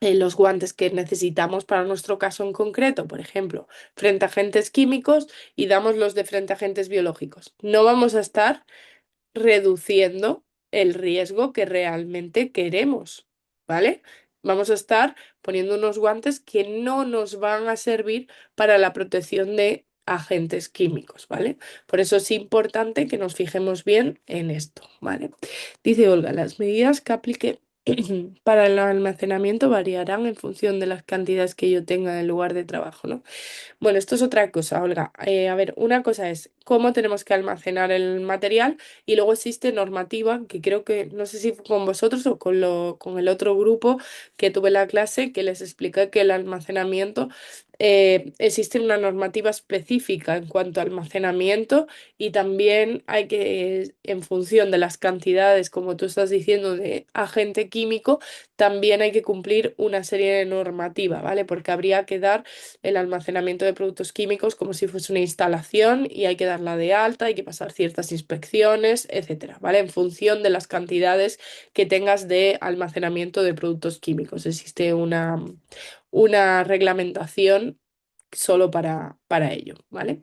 los guantes que necesitamos para nuestro caso en concreto, por ejemplo, frente a agentes químicos y damos los de frente a agentes biológicos. No vamos a estar reduciendo el riesgo que realmente queremos, ¿vale? Vamos a estar poniendo unos guantes que no nos van a servir para la protección de agentes químicos, ¿vale? Por eso es importante que nos fijemos bien en esto, ¿vale? Dice Olga, las medidas que aplique para el almacenamiento variarán en función de las cantidades que yo tenga en el lugar de trabajo, ¿no? Bueno, esto es otra cosa, Olga. A ver, una cosa es cómo tenemos que almacenar el material y luego existe normativa, que creo que, no sé si fue con vosotros o con el otro grupo que tuve en la clase, que les expliqué que el almacenamiento, existe una normativa específica en cuanto a almacenamiento y también hay que, en función de las cantidades, como tú estás diciendo, de agente químico, también hay que cumplir una serie de normativa, ¿vale? Porque habría que dar el almacenamiento de productos químicos como si fuese una instalación y hay que darla de alta, hay que pasar ciertas inspecciones, etcétera, ¿vale? En función de las cantidades que tengas de almacenamiento de productos químicos. Existe una reglamentación solo para ello, ¿vale?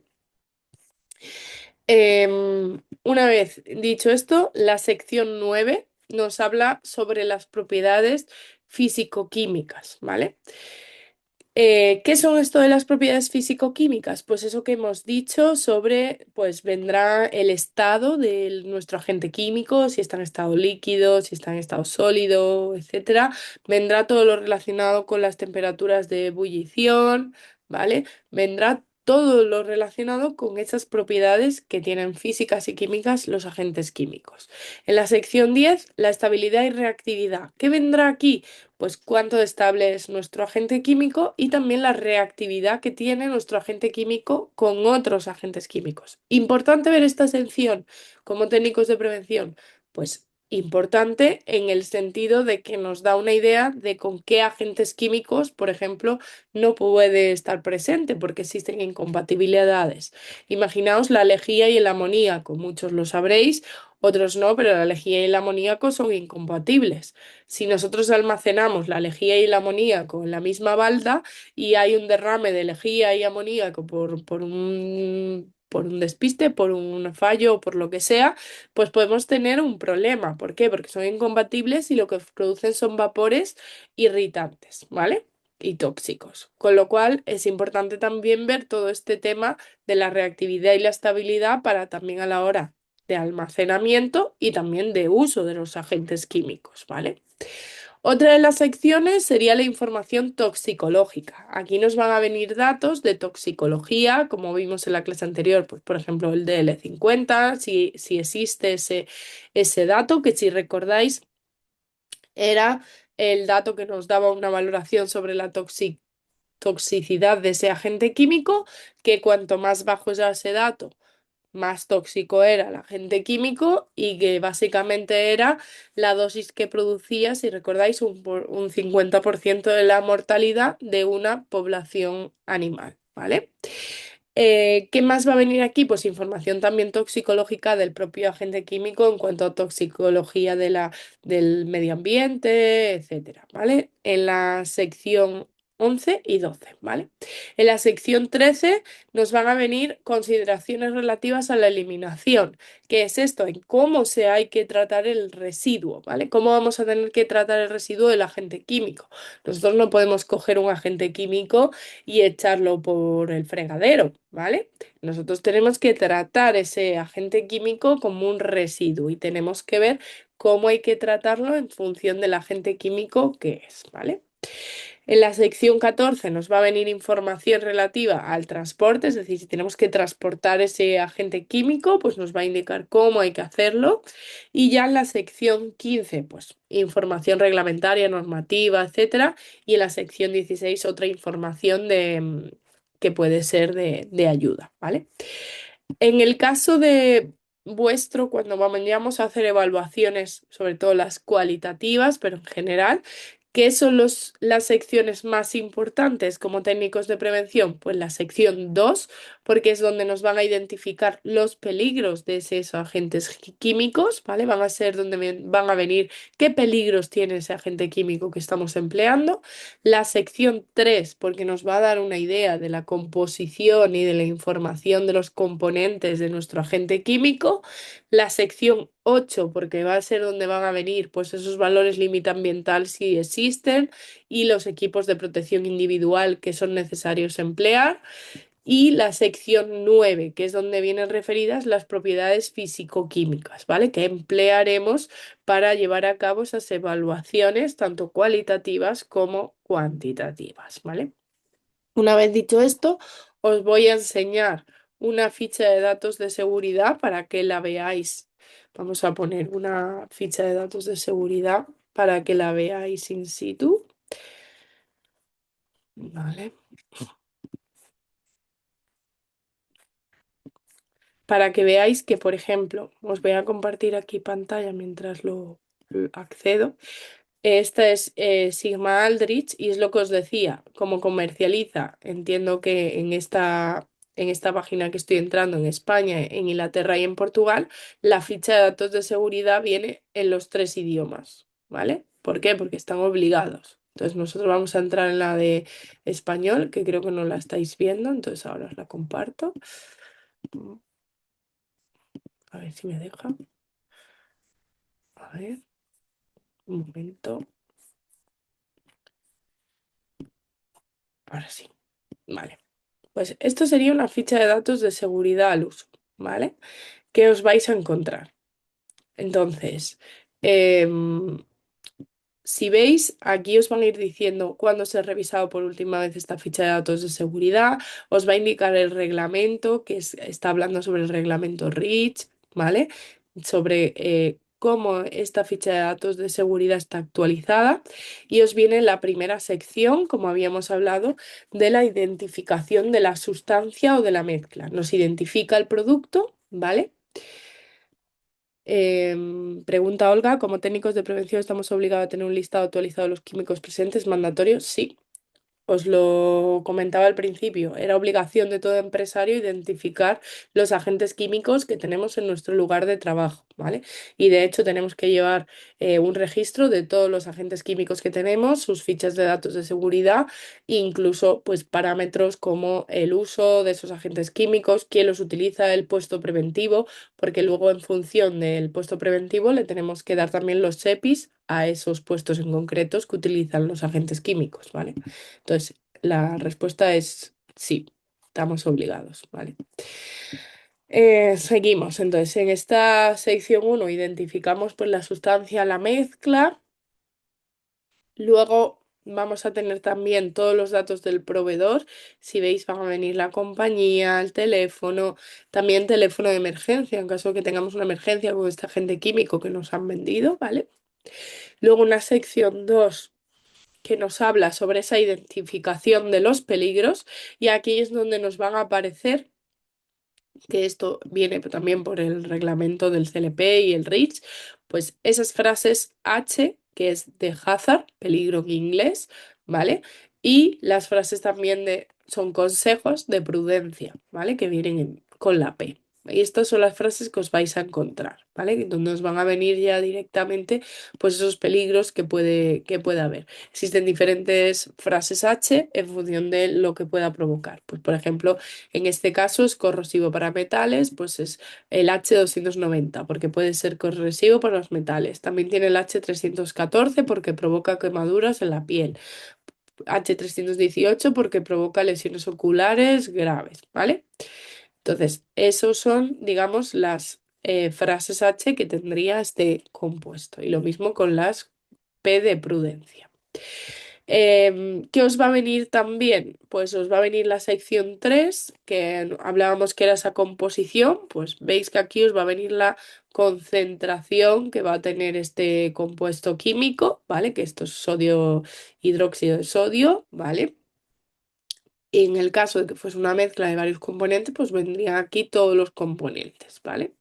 Una vez dicho esto, la sección 9 nos habla sobre las propiedades físico-químicas, ¿vale? ¿Qué son esto de las propiedades físico-químicas? Pues eso que hemos dicho sobre, pues vendrá el estado de nuestro agente químico, si está en estado líquido, si está en estado sólido, etcétera. Vendrá todo lo relacionado con las temperaturas de ebullición, ¿vale? Vendrá todo lo relacionado con esas propiedades que tienen físicas y químicas los agentes químicos. En la sección 10, la estabilidad y reactividad. ¿Qué vendrá aquí? Pues cuánto estable es nuestro agente químico y también la reactividad que tiene nuestro agente químico con otros agentes químicos. Importante ver esta sección como técnicos de prevención. Pues importante en el sentido de que nos da una idea de con qué agentes químicos, por ejemplo, no puede estar presente porque existen incompatibilidades. Imaginaos la lejía y el amoníaco, muchos lo sabréis, otros no, pero la lejía y el amoníaco son incompatibles. Si nosotros almacenamos la lejía y el amoníaco en la misma balda y hay un derrame de lejía y amoníaco por un despiste, por un fallo o por lo que sea, pues podemos tener un problema. ¿Por qué? Porque son incompatibles y lo que producen son vapores irritantes, ¿vale? Y tóxicos. Con lo cual es importante también ver todo este tema de la reactividad y la estabilidad para también a la hora de almacenamiento y también de uso de los agentes químicos, ¿vale? Otra de las secciones sería la información toxicológica. Aquí nos van a venir datos de toxicología, como vimos en la clase anterior, pues, por ejemplo, el DL50, si existe ese dato, que si recordáis era el dato que nos daba una valoración sobre la toxicidad de ese agente químico, que cuanto más bajo era ese dato, más tóxico era el agente químico y que básicamente era la dosis que producía, si recordáis, un 50% de la mortalidad de una población animal, ¿vale? ¿Qué más va a venir aquí? Pues información también toxicológica del propio agente químico en cuanto a toxicología del medio ambiente, etcétera, ¿vale? En la sección 11 y 12, ¿vale? En la sección 13 nos van a venir consideraciones relativas a la eliminación. ¿Qué es esto? En cómo se hay que tratar el residuo, ¿vale? ¿Cómo vamos a tener que tratar el residuo del agente químico? Nosotros no podemos coger un agente químico y echarlo por el fregadero, ¿vale? Nosotros tenemos que tratar ese agente químico como un residuo y tenemos que ver cómo hay que tratarlo en función del agente químico que es, ¿vale? En la sección 14 nos va a venir información relativa al transporte, es decir, si tenemos que transportar ese agente químico, pues nos va a indicar cómo hay que hacerlo. Y ya en la sección 15, pues información reglamentaria, normativa, etcétera. Y en la sección 16, otra información que puede ser de ayuda, ¿vale? En el caso de vuestro, cuando vayamos a hacer evaluaciones, sobre todo las cualitativas, pero en general, ¿qué son las secciones más importantes como técnicos de prevención? Pues la sección 2, porque es donde nos van a identificar los peligros de esos agentes químicos, ¿vale? Van a ser donde van a venir qué peligros tiene ese agente químico que estamos empleando. La sección 3 porque nos va a dar una idea de la composición y de la información de los componentes de nuestro agente químico. La sección 8 porque va a ser donde van a venir pues esos valores límite ambiental si existen y los equipos de protección individual que son necesarios emplear. Y la sección 9 que es donde vienen referidas las propiedades físico-químicas, ¿vale? Que emplearemos para llevar a cabo esas evaluaciones, tanto cualitativas como cuantitativas, ¿vale? Una vez dicho esto, os voy a enseñar una ficha de datos de seguridad para que la veáis. Vamos a poner una ficha de datos de seguridad para que la veáis in situ, ¿vale? Para que veáis que, por ejemplo, os voy a compartir aquí pantalla mientras lo accedo. Esta es Sigma Aldrich y es lo que os decía, como comercializa, entiendo que en esta página que estoy entrando en España, en Inglaterra y en Portugal, la ficha de datos de seguridad viene en los tres idiomas, ¿vale? ¿Por qué? Porque están obligados. Entonces nosotros vamos a entrar en la de español, que creo que no la estáis viendo, entonces ahora os la comparto. A ver si me deja. A ver, un momento. Ahora sí. Vale. Pues esto sería una ficha de datos de seguridad al uso, ¿vale? Que os vais a encontrar. Entonces, em, si veis, aquí os van a ir diciendo cuándo se ha revisado por última vez esta ficha de datos de seguridad, os va a indicar el reglamento, está hablando sobre el reglamento REACH, ¿vale? Sobre cómo esta ficha de datos de seguridad está actualizada y os viene la primera sección, como habíamos hablado, de la identificación de la sustancia o de la mezcla. Nos identifica el producto, ¿vale? Pregunta Olga, ¿como técnicos de prevención estamos obligados a tener un listado actualizado de los químicos presentes? ¿Mandatorio? Sí. Os lo comentaba al principio, era obligación de todo empresario identificar los agentes químicos que tenemos en nuestro lugar de trabajo, ¿vale? Y de hecho tenemos que llevar un registro de todos los agentes químicos que tenemos, sus fichas de datos de seguridad, e incluso pues parámetros como el uso de esos agentes químicos, quién los utiliza, el puesto preventivo, porque luego en función del puesto preventivo le tenemos que dar también los EPIs a esos puestos en concretos que utilizan los agentes químicos, ¿vale? Entonces, la respuesta es sí, estamos obligados, ¿vale? Seguimos. Entonces, en esta sección 1 identificamos pues, la sustancia, la mezcla. Luego vamos a tener también todos los datos del proveedor. Si veis, van a venir la compañía, el teléfono, también teléfono de emergencia, en caso de que tengamos una emergencia con este agente químico que nos han vendido, ¿vale? Luego una sección 2 que nos habla sobre esa identificación de los peligros y aquí es donde nos van a aparecer, que esto viene también por el reglamento del CLP y el REACH, pues esas frases H, que es de hazard, peligro en inglés, ¿vale? Y las frases también son consejos de prudencia, ¿vale? Que vienen con la P. Y estas son las frases que os vais a encontrar, ¿vale? Donde os van a venir ya directamente pues esos peligros que puede haber. Existen diferentes frases H en función de lo que pueda provocar. Pues por ejemplo, en este caso es corrosivo para metales, pues es el H290 porque puede ser corrosivo para los metales. También tiene el H314 porque provoca quemaduras en la piel. H318 porque provoca lesiones oculares graves, ¿vale? Entonces, esos son, digamos, las frases H que tendría este compuesto. Y lo mismo con las P de prudencia. ¿Qué os va a venir también? Pues os va a venir la sección 3 que hablábamos que era esa composición, pues veis que aquí os va a venir la concentración que va a tener este compuesto químico, ¿vale? Que esto es sodio, hidróxido de sodio, ¿vale? En el caso de que fuese una mezcla de varios componentes, pues vendrían aquí todos los componentes, ¿vale?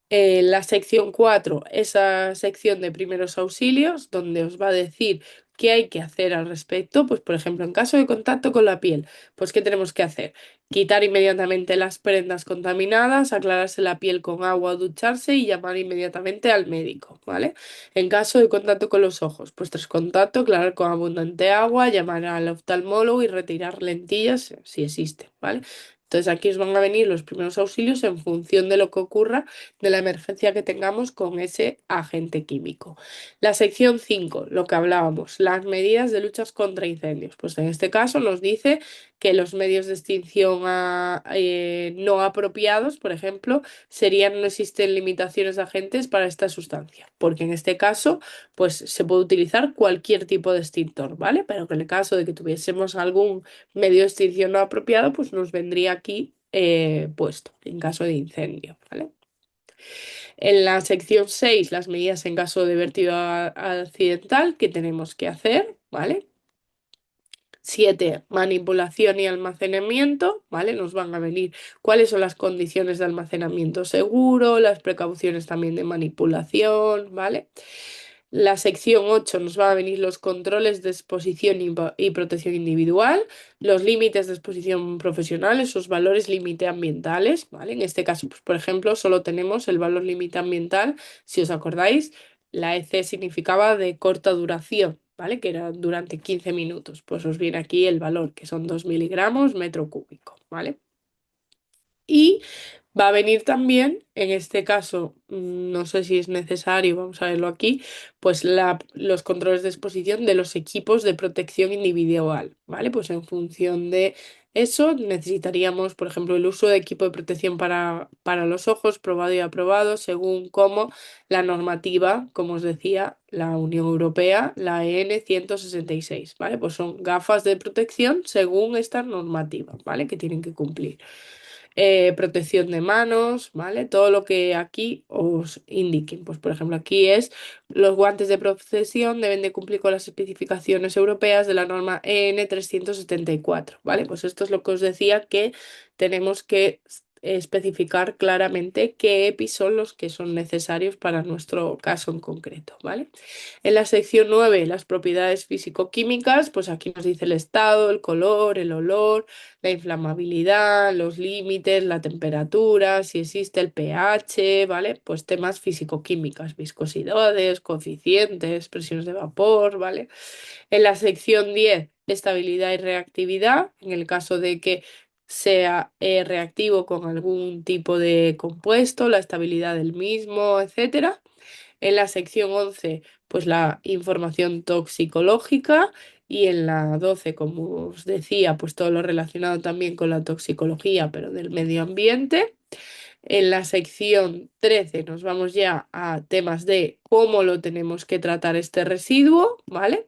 La sección 4, esa sección de primeros auxilios, donde os va a decir qué hay que hacer al respecto. Pues, por ejemplo, en caso de contacto con la piel, pues, ¿qué tenemos que hacer? Quitar inmediatamente las prendas contaminadas, aclararse la piel con agua o ducharse y llamar inmediatamente al médico, ¿vale? En caso de contacto con los ojos, pues tras contacto, aclarar con abundante agua, llamar al oftalmólogo y retirar lentillas si existen, ¿vale? Entonces aquí os van a venir los primeros auxilios en función de lo que ocurra de la emergencia que tengamos con ese agente químico. La sección 5, lo que hablábamos, las medidas de luchas contra incendios. Pues en este caso nos dice que los medios de extinción no apropiados, por ejemplo, serían no existen limitaciones de agentes para esta sustancia, porque en este caso, pues se puede utilizar cualquier tipo de extintor, ¿vale? Pero que en el caso de que tuviésemos algún medio de extinción no apropiado, pues nos vendría aquí puesto en caso de incendio, ¿vale? En la sección 6 las medidas en caso de vertido accidental que tenemos que hacer, ¿vale? 7 manipulación y almacenamiento, ¿vale? Nos van a venir cuáles son las condiciones de almacenamiento seguro, las precauciones también de manipulación, ¿vale? La sección 8 nos van a venir los controles de exposición y protección individual, los límites de exposición profesional, esos valores límite ambientales, ¿vale? En este caso, pues, por ejemplo, solo tenemos el valor límite ambiental, si os acordáis, la EC significaba de corta duración, ¿vale? Que era durante 15 minutos. Pues os viene aquí el valor, que son 2 miligramos metro cúbico, ¿vale? Y va a venir también, en este caso, no sé si es necesario, vamos a verlo aquí, pues los controles de exposición de los equipos de protección individual, ¿vale? Pues en función de eso necesitaríamos, por ejemplo, el uso de equipo de protección para los ojos, probado y aprobado, según como la normativa, como os decía, la Unión Europea, la EN 166, ¿vale? Pues son gafas de protección según esta normativa, ¿vale? Que tienen que cumplir protección de manos, ¿vale? Todo lo que aquí os indiquen. Pues, por ejemplo, aquí es los guantes de protección deben de cumplir con las especificaciones europeas de la norma EN 374, ¿vale? Pues esto es lo que os decía que tenemos que especificar claramente qué EPIs son los que son necesarios para nuestro caso en concreto, ¿vale? En la sección 9 las propiedades físico-químicas, pues aquí nos dice el estado, el color, el olor, la inflamabilidad, los límites, la temperatura, si existe el pH, ¿vale? Pues temas físico-químicas, viscosidades, coeficientes, presiones de vapor, ¿vale? En la sección 10 estabilidad y reactividad, en el caso de que sea reactivo con algún tipo de compuesto, la estabilidad del mismo, etcétera. En la sección 11 pues la información toxicológica y en la 12 como os decía, pues todo lo relacionado también con la toxicología, pero del medio ambiente. En la sección 13 nos vamos ya a temas de cómo lo tenemos que tratar este residuo, ¿vale?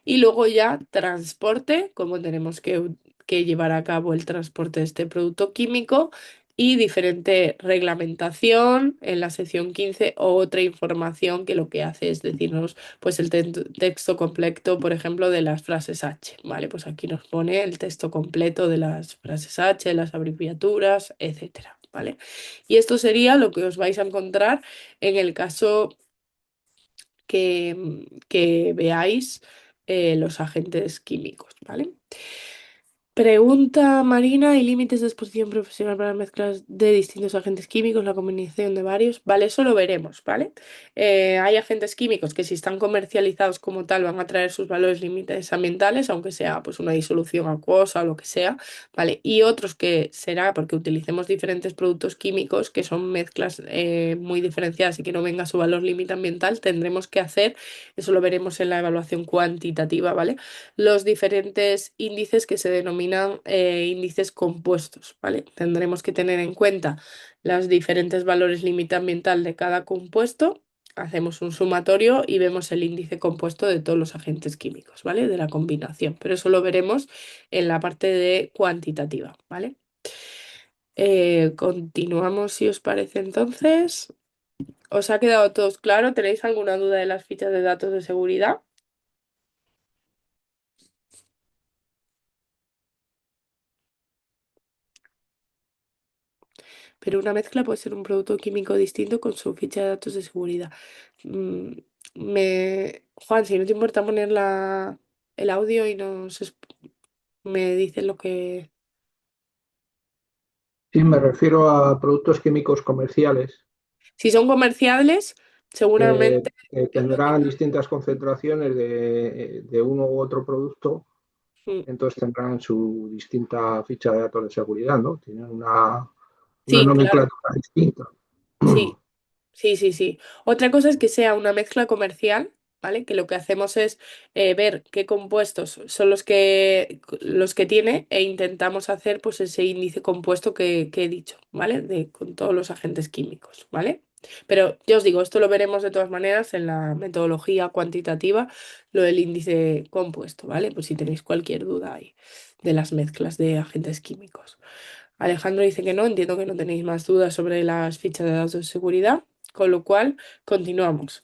Y luego ya transporte, cómo tenemos que llevar a cabo el transporte de este producto químico y diferente reglamentación en la sección 15 o otra información que lo que hace es decirnos pues el texto completo, por ejemplo, de las frases H, ¿vale? Pues aquí nos pone el texto completo de las frases H, las abreviaturas, etcétera, ¿vale? Y esto sería lo que os vais a encontrar en el caso que veáis los agentes químicos, ¿vale? Pregunta Marina, ¿y límites de exposición profesional para mezclas de distintos agentes químicos, la combinación de varios? Vale, eso lo veremos, ¿vale? Hay agentes químicos que si están comercializados como tal van a traer sus valores límites ambientales, aunque sea pues una disolución acuosa o lo que sea, ¿vale? Y otros que será porque utilicemos diferentes productos químicos que son mezclas muy diferenciadas y que no venga su valor límite ambiental, tendremos que hacer, eso lo veremos en la evaluación cuantitativa, ¿vale? Los diferentes índices que se denominan índices compuestos, ¿vale? Tendremos que tener en cuenta los diferentes valores límite ambiental de cada compuesto, hacemos un sumatorio y vemos el índice compuesto de todos los agentes químicos, ¿vale? De la combinación, pero eso lo veremos en la parte de cuantitativa, ¿vale? Continuamos si os parece entonces. ¿Os ha quedado todo claro? ¿Tenéis alguna duda de las fichas de datos de seguridad? Pero una mezcla puede ser un producto químico distinto con su ficha de datos de seguridad. Mm, Juan, si no te importa poner el audio y me dices lo que... Sí, me refiero a productos químicos comerciales Si son comerciales, seguramente... que tendrán distintas concentraciones de uno u otro producto, Mm, entonces tendrán su distinta ficha de datos de seguridad, ¿no? Tienen una sí, claro, nomenclatura distinta. sí. Sí, sí, sí. Otra cosa es que sea una mezcla comercial, ¿vale? Que lo que hacemos es ver qué compuestos son los que tiene e intentamos hacer pues ese índice compuesto que he dicho, ¿vale? Con todos los agentes químicos, ¿vale? Pero yo os digo, esto lo veremos de todas maneras en la metodología cuantitativa, lo del índice compuesto, ¿vale? Pues si tenéis cualquier duda ahí de las mezclas de agentes químicos. Alejandro dice que no, entiendo que no tenéis más dudas sobre las fichas de datos de seguridad. Con lo cual, continuamos.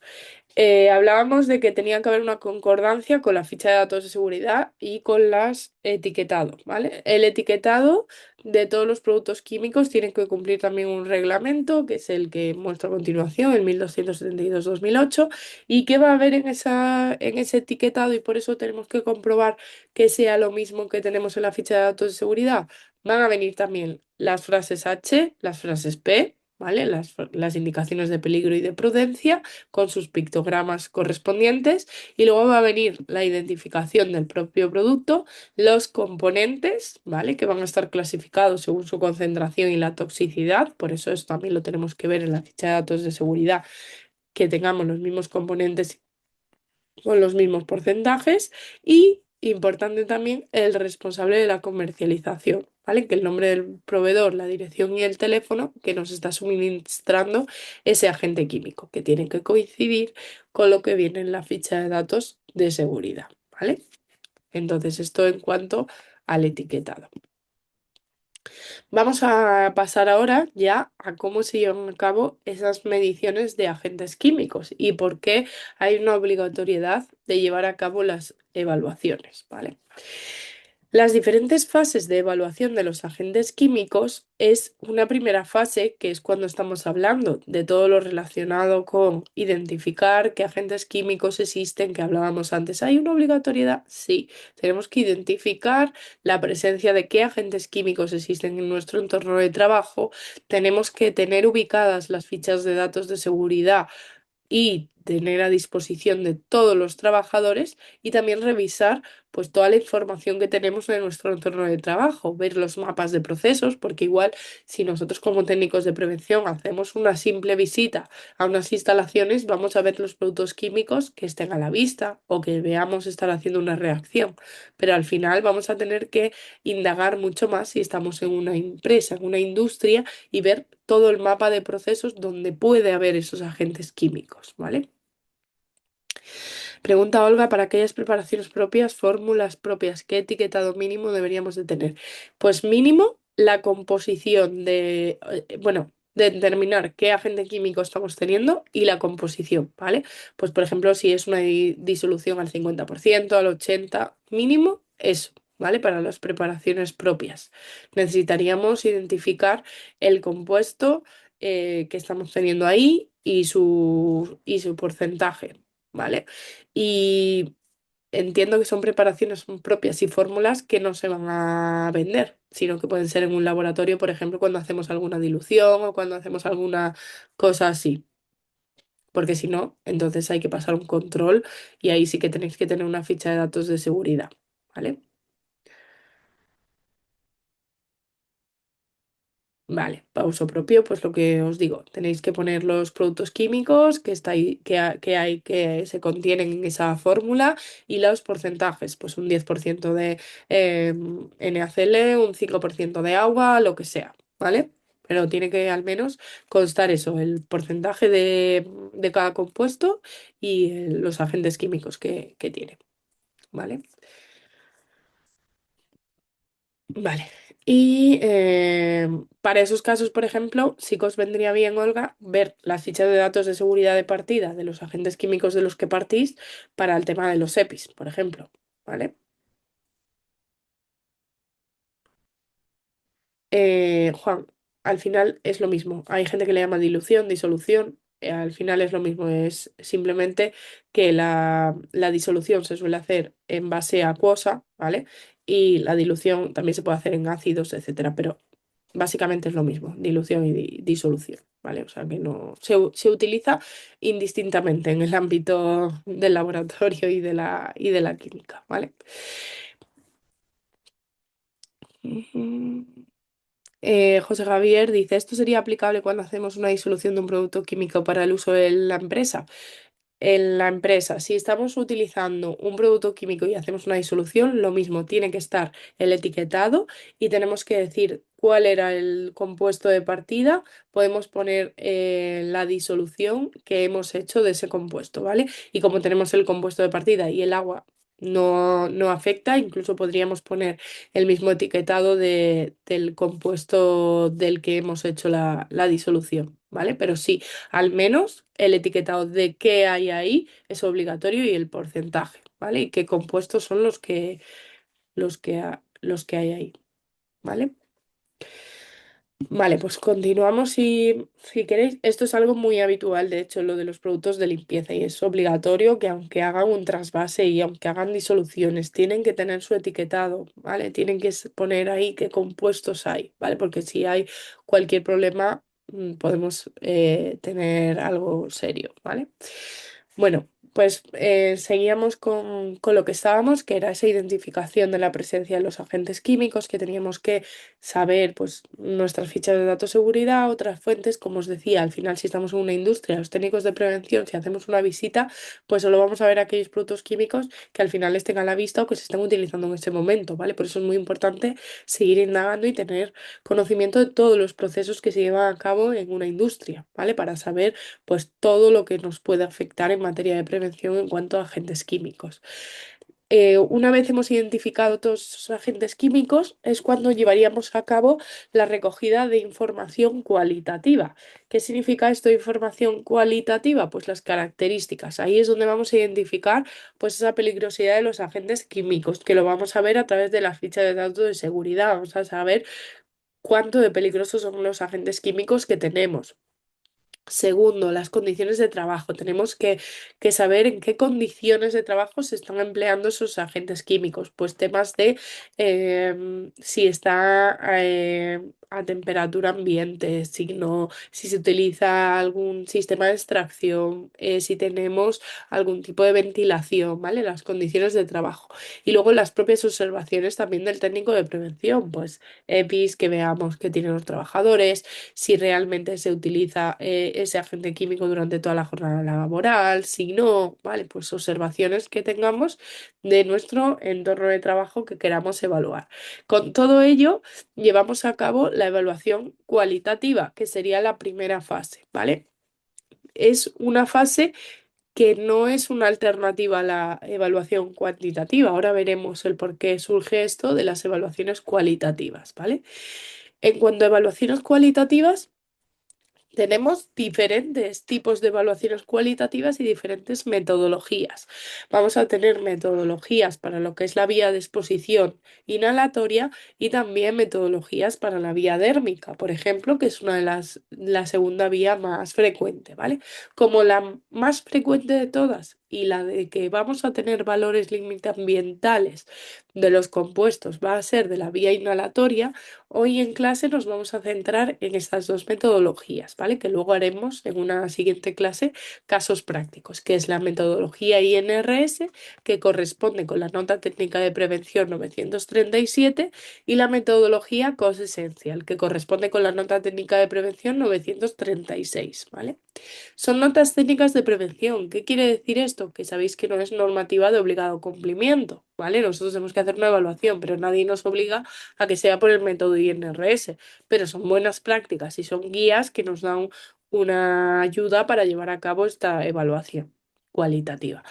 Hablábamos de que tenía que haber una concordancia con la ficha de datos de seguridad y con las etiquetados, ¿vale? El etiquetado de todos los productos químicos tiene que cumplir también un reglamento, que es el que muestro a continuación, el 1272-2008, y qué va a haber en ese etiquetado y por eso tenemos que comprobar que sea lo mismo que tenemos en la ficha de datos de seguridad. Van a venir también las frases H, las frases P, ¿vale? Las indicaciones de peligro y de prudencia con sus pictogramas correspondientes y luego va a venir la identificación del propio producto, los componentes, ¿vale? Que van a estar clasificados según su concentración y la toxicidad, por eso esto también lo tenemos que ver en la ficha de datos de seguridad, que tengamos los mismos componentes con los mismos porcentajes y, importante también, el responsable de la comercialización, ¿vale? Que el nombre del proveedor, la dirección y el teléfono que nos está suministrando ese agente químico, que tienen que coincidir con lo que viene en la ficha de datos de seguridad, ¿vale? Entonces, esto en cuanto al etiquetado. Vamos a pasar ahora ya a cómo se llevan a cabo esas mediciones de agentes químicos y por qué hay una obligatoriedad de llevar a cabo las evaluaciones, ¿vale? Las diferentes fases de evaluación de los agentes químicos es una primera fase que es cuando estamos hablando de todo lo relacionado con identificar qué agentes químicos existen, que hablábamos antes. ¿Hay una obligatoriedad? Sí, tenemos que identificar la presencia de qué agentes químicos existen en nuestro entorno de trabajo. Tenemos que tener ubicadas las fichas de datos de seguridad y tener a disposición de todos los trabajadores y también revisar pues toda la información que tenemos de nuestro entorno de trabajo, ver los mapas de procesos, porque igual si nosotros como técnicos de prevención hacemos una simple visita a unas instalaciones, vamos a ver los productos químicos que estén a la vista o que veamos estar haciendo una reacción, pero al final vamos a tener que indagar mucho más si estamos en una empresa, en una industria y ver todo el mapa de procesos donde puede haber esos agentes químicos, ¿vale? Pregunta Olga, para aquellas preparaciones propias, fórmulas propias, ¿qué etiquetado mínimo deberíamos de tener? Pues mínimo la composición bueno, de determinar qué agente químico estamos teniendo y la composición, ¿vale? Pues por ejemplo, si es una disolución al 50%, al 80%, mínimo eso, ¿vale? Para las preparaciones propias. Necesitaríamos identificar el compuesto que estamos teniendo ahí y su porcentaje. ¿Vale? Y entiendo que son preparaciones propias y fórmulas que no se van a vender, sino que pueden ser en un laboratorio, por ejemplo, cuando hacemos alguna dilución o cuando hacemos alguna cosa así. Porque si no, entonces hay que pasar un control y ahí sí que tenéis que tener una ficha de datos de seguridad. ¿Vale? Vale, para uso propio, pues lo que os digo, tenéis que poner los productos químicos que, está ahí, que se contienen en esa fórmula y los porcentajes, pues un 10% de NaCl, un 5% de agua, lo que sea, ¿vale? Pero tiene que al menos constar eso, el porcentaje de cada compuesto y los agentes químicos que tiene, ¿vale? Vale. Y para esos casos, por ejemplo, sí que os vendría bien, Olga, ver las fichas de datos de seguridad de partida de los agentes químicos de los que partís para el tema de los EPIs, por ejemplo. ¿Vale? Juan, al final es lo mismo. Hay gente que le llama dilución, disolución. Al final es lo mismo. Es simplemente que la disolución se suele hacer en base acuosa, ¿vale? Y la dilución también se puede hacer en ácidos, etcétera. Pero básicamente es lo mismo, dilución y disolución, ¿vale? O sea que no se utiliza indistintamente en el ámbito del laboratorio y de la química, ¿vale? Ujú. José Javier dice, ¿esto sería aplicable cuando hacemos una disolución de un producto químico para el uso en la empresa? En la empresa, si estamos utilizando un producto químico y hacemos una disolución, lo mismo, tiene que estar el etiquetado y tenemos que decir cuál era el compuesto de partida. Podemos poner la disolución que hemos hecho de ese compuesto, ¿vale? Y como tenemos el compuesto de partida y el agua no afecta, incluso podríamos poner el mismo etiquetado del compuesto del que hemos hecho la disolución, ¿vale? Pero sí, al menos el etiquetado de qué hay ahí es obligatorio y el porcentaje, ¿vale? Y qué compuestos son los que hay ahí, ¿vale? Vale, pues continuamos si queréis. Esto es algo muy habitual, de hecho, lo de los productos de limpieza y es obligatorio que aunque hagan un trasvase y aunque hagan disoluciones, tienen que tener su etiquetado, ¿vale? Tienen que poner ahí qué compuestos hay, ¿vale? Porque si hay cualquier problema, podemos tener algo serio, ¿vale? Bueno. Pues seguíamos con lo que estábamos, que era esa identificación de la presencia de los agentes químicos que teníamos que saber pues nuestras fichas de datos seguridad, otras fuentes, como os decía, al final si estamos en una industria, los técnicos de prevención, si hacemos una visita, pues solo vamos a ver aquellos productos químicos que al final estén a la vista o que se estén utilizando en ese momento, ¿vale? Por eso es muy importante seguir indagando y tener conocimiento de todos los procesos que se llevan a cabo en una industria, ¿vale? Para saber pues todo lo que nos puede afectar en materia de prevención en cuanto a agentes químicos. Una vez hemos identificado todos esos agentes químicos, es cuando llevaríamos a cabo la recogida de información cualitativa. ¿Qué significa esto de información cualitativa? Pues las características. Ahí es donde vamos a identificar pues esa peligrosidad de los agentes químicos, que lo vamos a ver a través de las fichas de datos de seguridad. Vamos a saber cuánto de peligrosos son los agentes químicos que tenemos. Segundo, las condiciones de trabajo. Tenemos que saber en qué condiciones de trabajo se están empleando esos agentes químicos. Pues temas de si está a temperatura ambiente, si no, si se utiliza algún sistema de extracción, si tenemos algún tipo de ventilación, ¿vale? Las condiciones de trabajo. Y luego las propias observaciones también del técnico de prevención, pues EPIs, que veamos que tienen los trabajadores, si realmente se utiliza ese agente químico durante toda la jornada laboral, si no, ¿vale? Pues observaciones que tengamos de nuestro entorno de trabajo que queramos evaluar. Con todo ello, llevamos a cabo la evaluación cualitativa, que sería la primera fase, ¿vale? Es una fase que no es una alternativa a la evaluación cuantitativa. Ahora veremos el por qué surge esto de las evaluaciones cualitativas, ¿vale? En cuanto a evaluaciones cualitativas, tenemos diferentes tipos de evaluaciones cualitativas y diferentes metodologías. Vamos a tener metodologías para lo que es la vía de exposición inhalatoria y también metodologías para la vía dérmica, por ejemplo, que es una de la segunda vía más frecuente, ¿vale? Como la más frecuente de todas y la de que vamos a tener valores límite ambientales de los compuestos va a ser de la vía inhalatoria. Hoy en clase nos vamos a centrar en estas dos metodologías, ¿vale? Que luego haremos en una siguiente clase casos prácticos, que es la metodología INRS, que corresponde con la nota técnica de prevención 937, y la metodología COS Essential, que corresponde con la nota técnica de prevención 936, ¿vale? Son notas técnicas de prevención. ¿Qué quiere decir esto? Que sabéis que no es normativa de obligado cumplimiento, ¿vale? Nosotros tenemos que hacer una evaluación, pero nadie nos obliga a que sea por el método INRS. Pero son buenas prácticas y son guías que nos dan una ayuda para llevar a cabo esta evaluación cualitativa.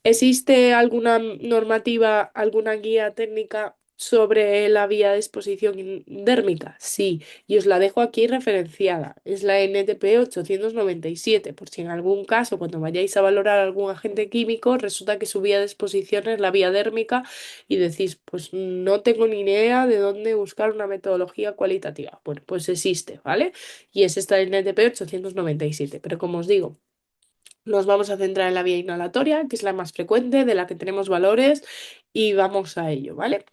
¿Existe alguna normativa, alguna guía técnica sobre la vía de exposición dérmica? Sí, y os la dejo aquí referenciada. Es la NTP 897, por si en algún caso, cuando vayáis a valorar algún agente químico, resulta que su vía de exposición es la vía dérmica y decís, pues no tengo ni idea de dónde buscar una metodología cualitativa. Bueno, pues existe, ¿vale? Y es esta NTP 897, pero como os digo, nos vamos a centrar en la vía inhalatoria, que es la más frecuente, de la que tenemos valores, y vamos a ello, ¿vale?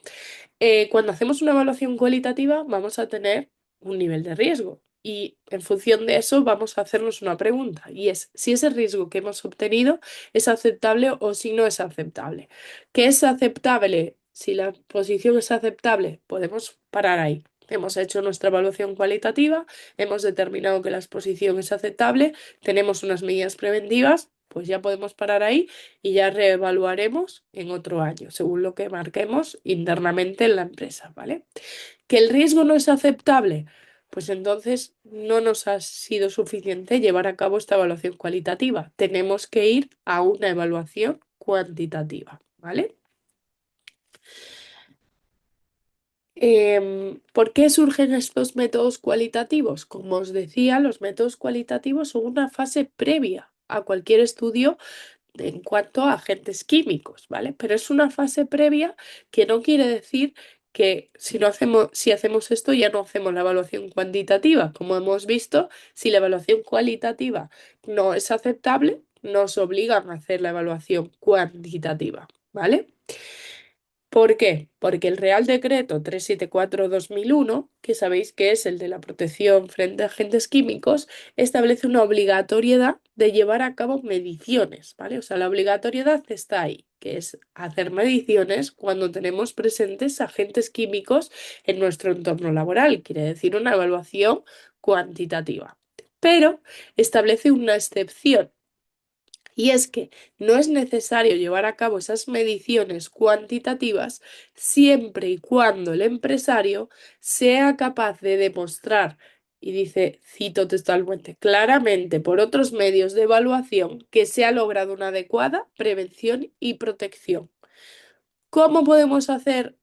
Cuando hacemos una evaluación cualitativa, vamos a tener un nivel de riesgo. Y en función de eso vamos a hacernos una pregunta, y es si ese riesgo que hemos obtenido es aceptable o si no es aceptable. ¿Qué es aceptable? Si la posición es aceptable, podemos parar ahí. Hemos hecho nuestra evaluación cualitativa, hemos determinado que la exposición es aceptable, tenemos unas medidas preventivas, pues ya podemos parar ahí y ya reevaluaremos en otro año, según lo que marquemos internamente en la empresa, ¿vale? Que el riesgo no es aceptable, pues entonces no nos ha sido suficiente llevar a cabo esta evaluación cualitativa. Tenemos que ir a una evaluación cuantitativa, ¿vale? ¿Por qué surgen estos métodos cualitativos? Como os decía, los métodos cualitativos son una fase previa a cualquier estudio en cuanto a agentes químicos, ¿vale? Pero es una fase previa que no quiere decir que si no hacemos, si hacemos esto ya no hacemos la evaluación cuantitativa. Como hemos visto, si la evaluación cualitativa no es aceptable, nos obligan a hacer la evaluación cuantitativa, ¿vale? ¿Por qué? Porque el Real Decreto 374/2001, que sabéis que es el de la protección frente a agentes químicos, establece una obligatoriedad de llevar a cabo mediciones, ¿vale? O sea, la obligatoriedad está ahí, que es hacer mediciones cuando tenemos presentes agentes químicos en nuestro entorno laboral, quiere decir una evaluación cuantitativa. Pero establece una excepción. Y es que no es necesario llevar a cabo esas mediciones cuantitativas siempre y cuando el empresario sea capaz de demostrar, y dice, cito textualmente, claramente por otros medios de evaluación que se ha logrado una adecuada prevención y protección. ¿Cómo podemos hacer?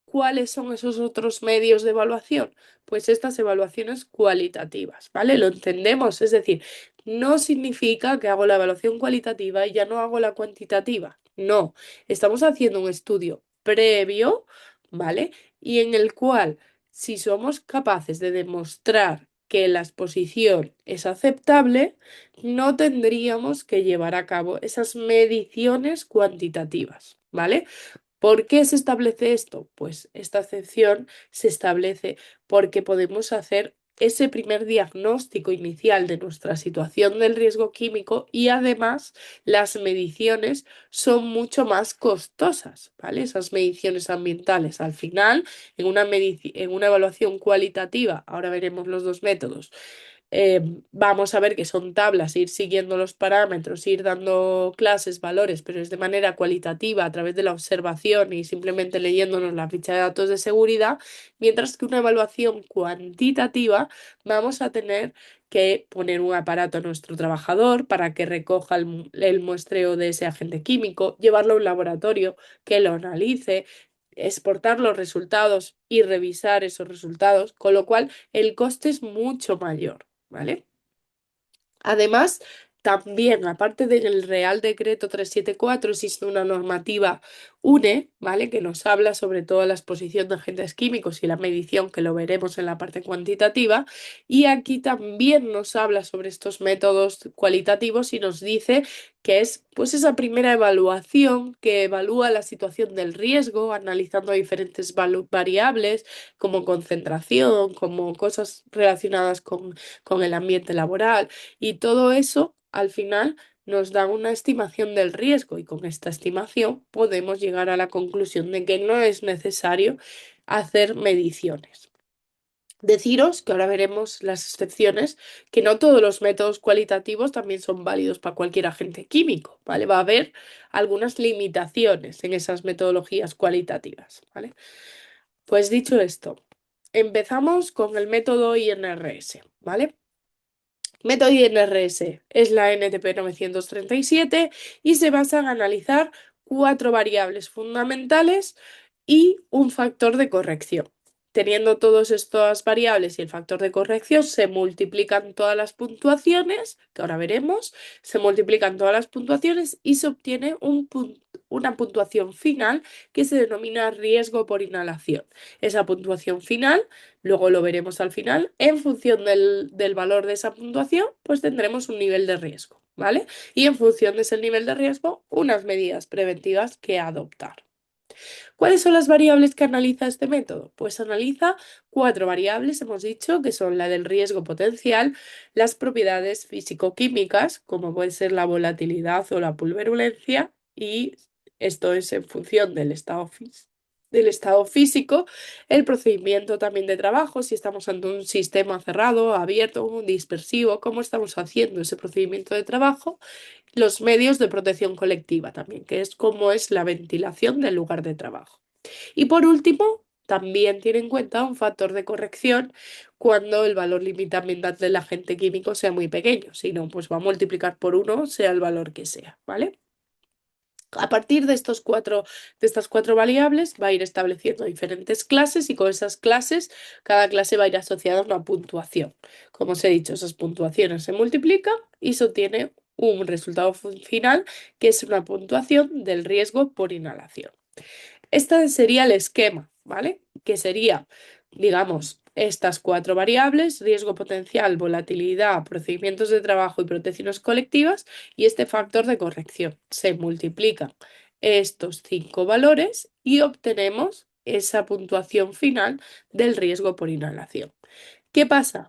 ¿Cuáles son esos otros medios de evaluación? Pues estas evaluaciones cualitativas, ¿vale? Lo entendemos, es decir, no significa que hago la evaluación cualitativa y ya no hago la cuantitativa. No, estamos haciendo un estudio previo, ¿vale? Y en el cual, si somos capaces de demostrar que la exposición es aceptable, no tendríamos que llevar a cabo esas mediciones cuantitativas, ¿vale? ¿Por qué se establece esto? Pues esta excepción se establece porque podemos hacer ese primer diagnóstico inicial de nuestra situación del riesgo químico y además las mediciones son mucho más costosas, ¿vale? Esas mediciones ambientales. Al final, en una evaluación cualitativa, ahora veremos los dos métodos, vamos a ver que son tablas, ir siguiendo los parámetros, ir dando clases, valores, pero es de manera cualitativa a través de la observación y simplemente leyéndonos la ficha de datos de seguridad, mientras que una evaluación cuantitativa vamos a tener que poner un aparato a nuestro trabajador para que recoja el muestreo de ese agente químico, llevarlo a un laboratorio que lo analice, exportar los resultados y revisar esos resultados, con lo cual el coste es mucho mayor, ¿vale? Además, también, aparte del Real Decreto 374, existe una normativa UNE, ¿vale? Que nos habla sobre toda la exposición de agentes químicos y la medición, que lo veremos en la parte cuantitativa. Y aquí también nos habla sobre estos métodos cualitativos y nos dice que es pues esa primera evaluación que evalúa la situación del riesgo, analizando diferentes variables como concentración, como cosas relacionadas con el ambiente laboral y todo eso, al final, nos da una estimación del riesgo y con esta estimación podemos llegar a la conclusión de que no es necesario hacer mediciones. Deciros que ahora veremos las excepciones, que no todos los métodos cualitativos también son válidos para cualquier agente químico, ¿vale? Va a haber algunas limitaciones en esas metodologías cualitativas, ¿vale? Pues dicho esto, empezamos con el método INRS, ¿vale? Método INRS es la NTP 937 y se basa en analizar cuatro variables fundamentales y un factor de corrección. Teniendo todas estas variables y el factor de corrección, se multiplican todas las puntuaciones, que ahora veremos, se multiplican todas las puntuaciones y se obtiene una puntuación final que se denomina riesgo por inhalación. Esa puntuación final, luego lo veremos al final, en función del valor de esa puntuación, pues tendremos un nivel de riesgo, ¿vale? Y en función de ese nivel de riesgo, unas medidas preventivas que adoptar. ¿Cuáles son las variables que analiza este método? Pues analiza cuatro variables, hemos dicho, que son la del riesgo potencial, las propiedades físico-químicas, como puede ser la volatilidad o la pulverulencia, y esto es en función del estado físico, el procedimiento también de trabajo, si estamos ante un sistema cerrado, abierto, un dispersivo, cómo estamos haciendo ese procedimiento de trabajo, los medios de protección colectiva también, que es cómo es la ventilación del lugar de trabajo. Y por último, también tiene en cuenta un factor de corrección cuando el valor límite ambiental del agente químico sea muy pequeño. Si no, pues va a multiplicar por uno, sea el valor que sea, ¿vale? A partir de estas cuatro variables, va a ir estableciendo diferentes clases y con esas clases, cada clase va a ir asociada a una puntuación. Como os he dicho, esas puntuaciones se multiplican y se obtiene un resultado final que es una puntuación del riesgo por inhalación. Este sería el esquema, ¿vale? Que sería, digamos, estas cuatro variables, riesgo potencial, volatilidad, procedimientos de trabajo y protecciones colectivas, y este factor de corrección. Se multiplican estos cinco valores y obtenemos esa puntuación final del riesgo por inhalación. ¿Qué pasa?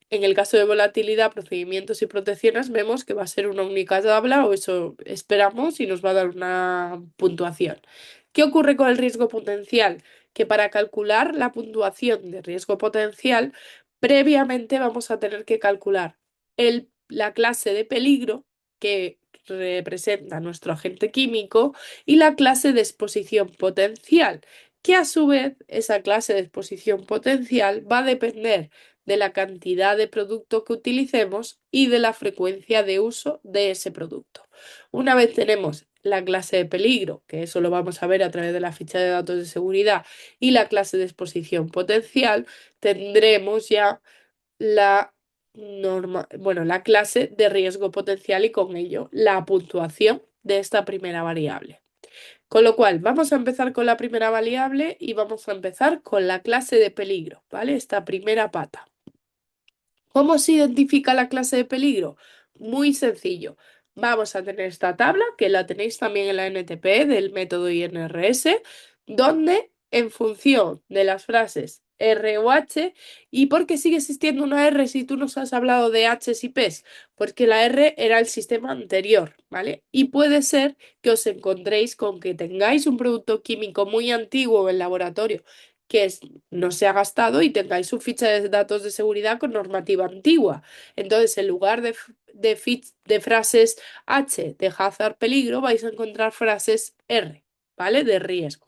En el caso de volatilidad, procedimientos y protecciones, vemos que va a ser una única tabla, o eso esperamos, y nos va a dar una puntuación. ¿Qué ocurre con el riesgo potencial? Que para calcular la puntuación de riesgo potencial, previamente vamos a tener que calcular la clase de peligro que representa nuestro agente químico y la clase de exposición potencial, que a su vez esa clase de exposición potencial va a depender de la cantidad de producto que utilicemos y de la frecuencia de uso de ese producto. Una vez tenemos la clase de peligro, que eso lo vamos a ver a través de la ficha de datos de seguridad, y la clase de exposición potencial, tendremos ya la clase de riesgo potencial y con ello la puntuación de esta primera variable. Con lo cual, vamos a empezar con la primera variable y vamos a empezar con la clase de peligro, ¿vale? Esta primera pata. ¿Cómo se identifica la clase de peligro? Muy sencillo. Vamos a tener esta tabla, que la tenéis también en la NTP del método INRS, donde en función de las frases R o H, ¿y por qué sigue existiendo una R si tú nos has hablado de H y Ps? Porque la R era el sistema anterior, ¿vale? Y puede ser que os encontréis con que tengáis un producto químico muy antiguo en laboratorio no se ha gastado y tengáis su ficha de datos de seguridad con normativa antigua. Entonces, en lugar de frases H de hazard peligro, vais a encontrar frases R, ¿vale? De riesgo,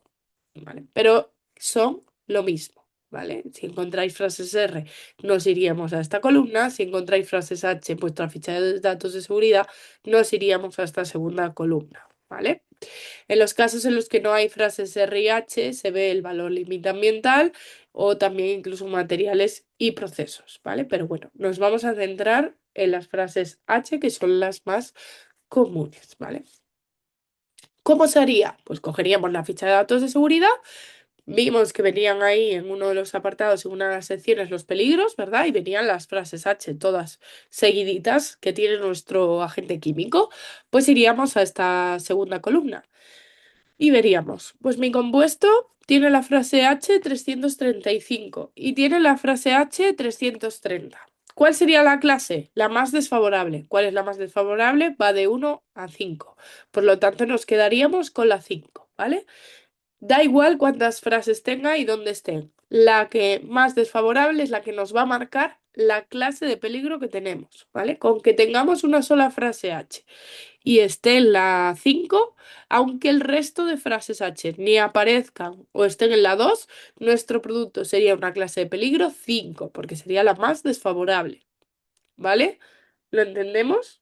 ¿vale? Pero son lo mismo, ¿vale? Si encontráis frases R, nos iríamos a esta columna. Si encontráis frases H en vuestra ficha de datos de seguridad, nos iríamos a esta segunda columna, ¿vale? En los casos en los que no hay frases RH, se ve el valor límite ambiental o también incluso materiales y procesos, ¿vale? Pero bueno, nos vamos a centrar en las frases H, que son las más comunes, ¿vale? ¿Cómo se haría? Pues cogeríamos la ficha de datos de seguridad. Vimos que venían ahí en uno de los apartados, en una de las secciones, los peligros, ¿verdad? Y venían las frases H, todas seguiditas que tiene nuestro agente químico. Pues iríamos a esta segunda columna y veríamos, pues mi compuesto tiene la frase H 335 y tiene la frase H 330. ¿Cuál sería la clase? La más desfavorable. ¿Cuál es la más desfavorable? Va de 1 a 5. Por lo tanto, nos quedaríamos con la 5, ¿vale? Da igual cuántas frases tenga y dónde estén. La que más desfavorable es la que nos va a marcar la clase de peligro que tenemos, ¿vale? Con que tengamos una sola frase H y esté en la 5, aunque el resto de frases H ni aparezcan o estén en la 2, nuestro producto sería una clase de peligro 5, porque sería la más desfavorable, ¿vale? ¿Lo entendemos?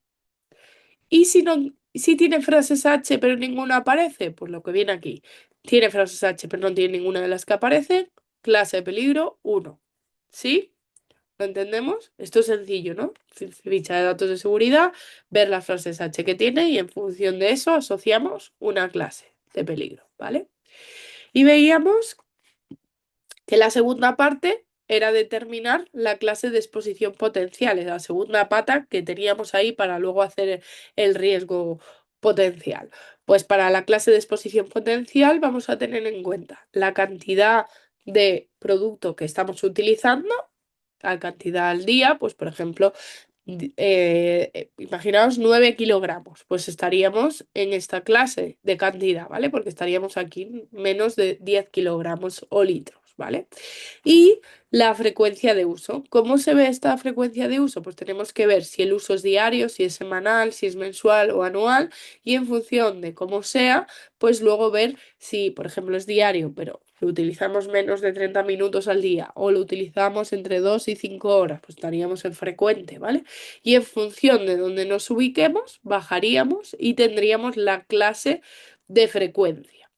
Y si no, si tiene frases H pero ninguna aparece, pues lo que viene aquí. Tiene frases H pero no tiene ninguna de las que aparecen, clase de peligro 1. ¿Sí? ¿Lo entendemos? Esto es sencillo, ¿no? Ficha de datos de seguridad, ver las frases H que tiene y en función de eso asociamos una clase de peligro, ¿vale? Y veíamos que la segunda parte era determinar la clase de exposición potencial, es la segunda pata que teníamos ahí para luego hacer el riesgo potencial. Pues para la clase de exposición potencial vamos a tener en cuenta la cantidad de producto que estamos utilizando, la cantidad al día, pues por ejemplo, imaginaos 9 kilogramos, pues estaríamos en esta clase de cantidad, ¿vale? Porque estaríamos aquí menos de 10 kilogramos o litros, ¿vale? Y la frecuencia de uso. ¿Cómo se ve esta frecuencia de uso? Pues tenemos que ver si el uso es diario, si es semanal, si es mensual o anual, y en función de cómo sea, pues luego ver si, por ejemplo, es diario, pero lo utilizamos menos de 30 minutos al día o lo utilizamos entre 2 y 5 horas, pues estaríamos en frecuente, ¿vale? Y en función de donde nos ubiquemos, bajaríamos y tendríamos la clase de frecuencia.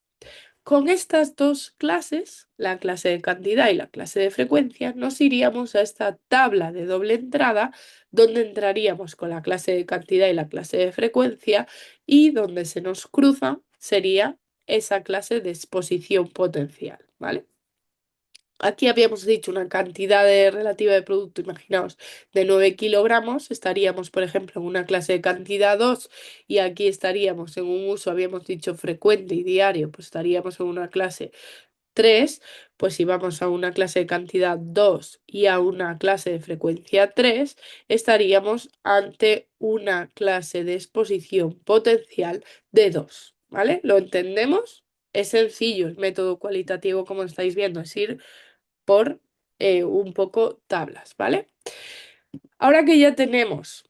Con estas dos clases, la clase de cantidad y la clase de frecuencia, nos iríamos a esta tabla de doble entrada donde entraríamos con la clase de cantidad y la clase de frecuencia y donde se nos cruzan sería esa clase de exposición potencial, ¿vale? Aquí habíamos dicho una cantidad relativa de producto, imaginaos, de 9 kilogramos. Estaríamos, por ejemplo, en una clase de cantidad 2 y aquí estaríamos en un uso, habíamos dicho frecuente y diario, pues estaríamos en una clase 3. Pues si vamos a una clase de cantidad 2 y a una clase de frecuencia 3, estaríamos ante una clase de exposición potencial de 2, ¿vale? ¿Lo entendemos? Es sencillo el método cualitativo, como estáis viendo, es ir por un poco tablas, ¿vale? Ahora que ya tenemos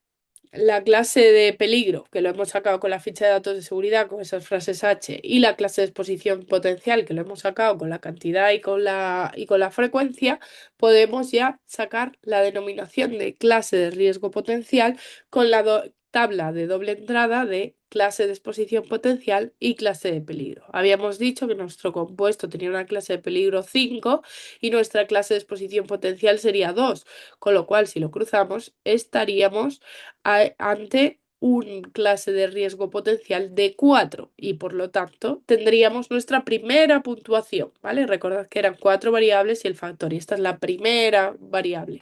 la clase de peligro, que lo hemos sacado con la ficha de datos de seguridad, con esas frases H, y la clase de exposición potencial, que lo hemos sacado con la cantidad y con la frecuencia, podemos ya sacar la denominación de clase de riesgo potencial con la tabla de doble entrada de clase de exposición potencial y clase de peligro. Habíamos dicho que nuestro compuesto tenía una clase de peligro 5 y nuestra clase de exposición potencial sería 2, con lo cual si lo cruzamos estaríamos ante un clase de riesgo potencial de 4 y por lo tanto tendríamos nuestra primera puntuación, ¿vale? Recordad que eran 4 variables y el factor y esta es la primera variable.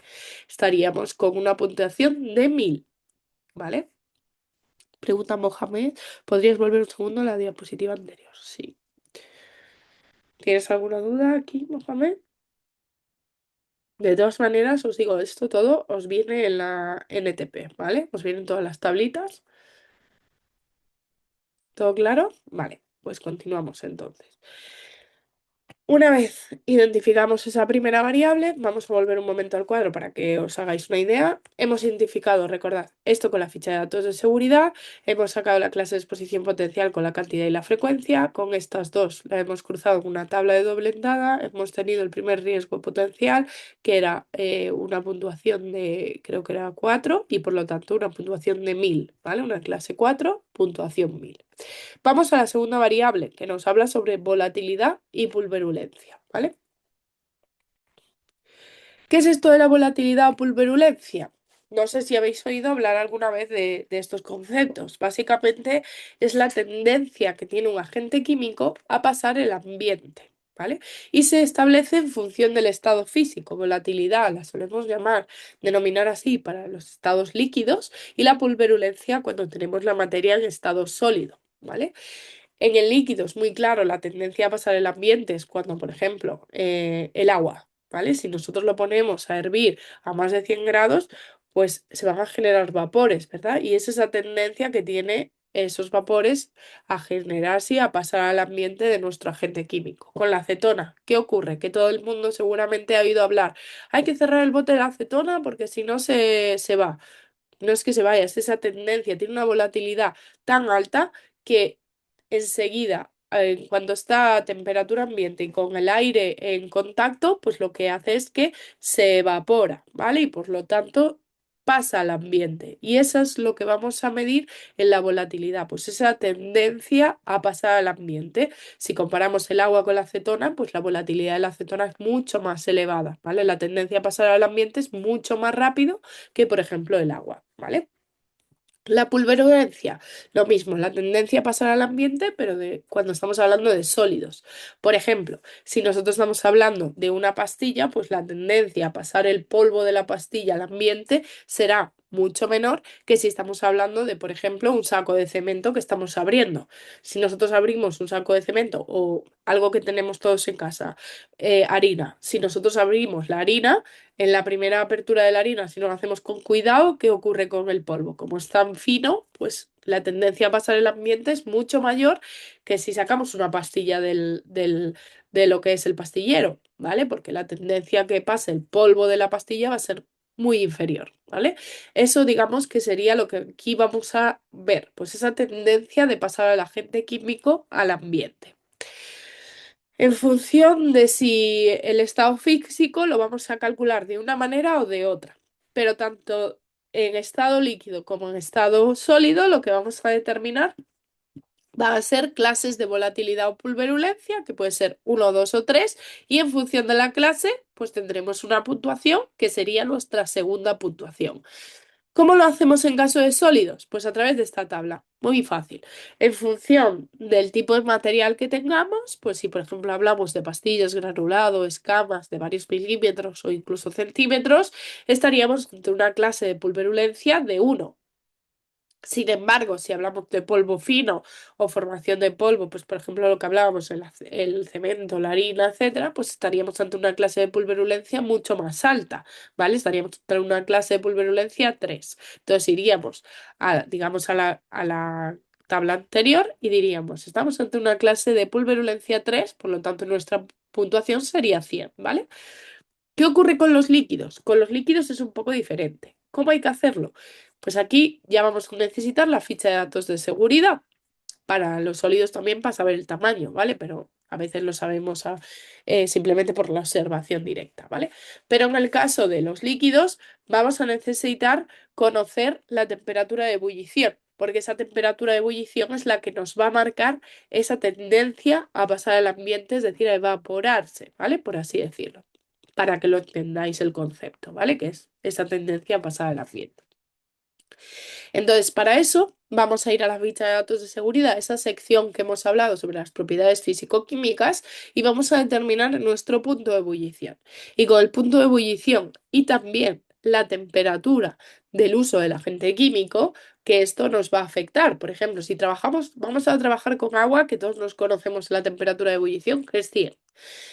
Estaríamos con una puntuación de 1000, ¿vale? Pregunta Mohamed, ¿podrías volver un segundo a la diapositiva anterior? Sí. ¿Tienes alguna duda aquí, Mohamed? De todas maneras, os digo, esto todo os viene en la NTP, ¿vale? Os vienen todas las tablitas. ¿Todo claro? Vale, pues continuamos entonces. Una vez identificamos esa primera variable, vamos a volver un momento al cuadro para que os hagáis una idea. Hemos identificado, recordad, esto con la ficha de datos de seguridad, hemos sacado la clase de exposición potencial con la cantidad y la frecuencia, con estas dos la hemos cruzado con una tabla de doble entrada, hemos tenido el primer riesgo potencial, que era una puntuación de, creo que era 4, y por lo tanto una puntuación de 1000, ¿vale? Una clase 4, puntuación 1000. Vamos a la segunda variable, que nos habla sobre volatilidad y pulverulencia, ¿vale? ¿Qué es esto de la volatilidad o pulverulencia? No sé si habéis oído hablar alguna vez de estos conceptos. Básicamente es la tendencia que tiene un agente químico a pasar el ambiente, ¿vale? Y se establece en función del estado físico. Volatilidad la solemos denominar así para los estados líquidos, y la pulverulencia cuando tenemos la materia en estado sólido, ¿vale? En el líquido es muy claro la tendencia a pasar el ambiente es cuando, por ejemplo, el agua, ¿vale? Si nosotros lo ponemos a hervir a más de 100 grados, pues se van a generar vapores, ¿verdad? Y es esa tendencia que tiene esos vapores a generarse y a pasar al ambiente de nuestro agente químico. Con la acetona, ¿qué ocurre? Que todo el mundo seguramente ha oído hablar. Hay que cerrar el bote de la acetona porque si no se va. No es que se vaya, es esa tendencia, tiene una volatilidad tan alta que enseguida, cuando está a temperatura ambiente y con el aire en contacto, pues lo que hace es que se evapora, ¿vale? Y por lo tanto pasa al ambiente. Y eso es lo que vamos a medir en la volatilidad, pues esa tendencia a pasar al ambiente. Si comparamos el agua con la acetona, pues la volatilidad de la acetona es mucho más elevada, ¿vale? La tendencia a pasar al ambiente es mucho más rápido que, por ejemplo, el agua, ¿vale? La pulverulencia, lo mismo, la tendencia a pasar al ambiente, pero cuando estamos hablando de sólidos. Por ejemplo, si nosotros estamos hablando de una pastilla, pues la tendencia a pasar el polvo de la pastilla al ambiente será mucho menor que si estamos hablando de, por ejemplo, un saco de cemento que estamos abriendo. Si nosotros abrimos un saco de cemento o algo que tenemos todos en casa, harina, si nosotros abrimos la harina, en la primera apertura de la harina, si no lo hacemos con cuidado, ¿qué ocurre con el polvo? Como es tan fino, pues la tendencia a pasar el ambiente es mucho mayor que si sacamos una pastilla de lo que es el pastillero, ¿vale? Porque la tendencia a que pase el polvo de la pastilla va a ser muy inferior, ¿vale? Eso digamos que sería lo que aquí vamos a ver, pues esa tendencia de pasar al agente químico al ambiente. En función de si el estado físico lo vamos a calcular de una manera o de otra. Pero tanto en estado líquido como en estado sólido, lo que vamos a determinar van a ser clases de volatilidad o pulverulencia, que puede ser uno, 2 o 3, y en función de la clase, pues tendremos una puntuación que sería nuestra segunda puntuación. ¿Cómo lo hacemos en caso de sólidos? Pues a través de esta tabla. Muy fácil. En función del tipo de material que tengamos, pues si por ejemplo hablamos de pastillas, granulado, escamas de varios milímetros o incluso centímetros, estaríamos ante una clase de pulverulencia de 1. Sin embargo, si hablamos de polvo fino o formación de polvo, pues por ejemplo lo que hablábamos, el cemento, la harina, etcétera, pues estaríamos ante una clase de pulverulencia mucho más alta, ¿vale? Estaríamos ante una clase de pulverulencia 3. Entonces iríamos digamos, a la tabla anterior y diríamos, estamos ante una clase de pulverulencia 3, por lo tanto nuestra puntuación sería 100, ¿vale? ¿Qué ocurre con los líquidos? Con los líquidos es un poco diferente. ¿Cómo hay que hacerlo? Pues aquí ya vamos a necesitar la ficha de datos de seguridad. Para los sólidos también para saber el tamaño, ¿vale? Pero a veces lo sabemos simplemente por la observación directa, ¿vale? Pero en el caso de los líquidos vamos a necesitar conocer la temperatura de ebullición, porque esa temperatura de ebullición es la que nos va a marcar esa tendencia a pasar al ambiente, es decir, a evaporarse, ¿vale? Por así decirlo, para que lo entendáis el concepto, ¿vale? Que es esa tendencia a pasar al ambiente. Entonces, para eso vamos a ir a la ficha de datos de seguridad, esa sección que hemos hablado sobre las propiedades físico-químicas, y vamos a determinar nuestro punto de ebullición. Y con el punto de ebullición y también la temperatura del uso del agente químico, que esto nos va a afectar. Por ejemplo, si trabajamos, vamos a trabajar con agua, que todos nos conocemos la temperatura de ebullición, que es 100.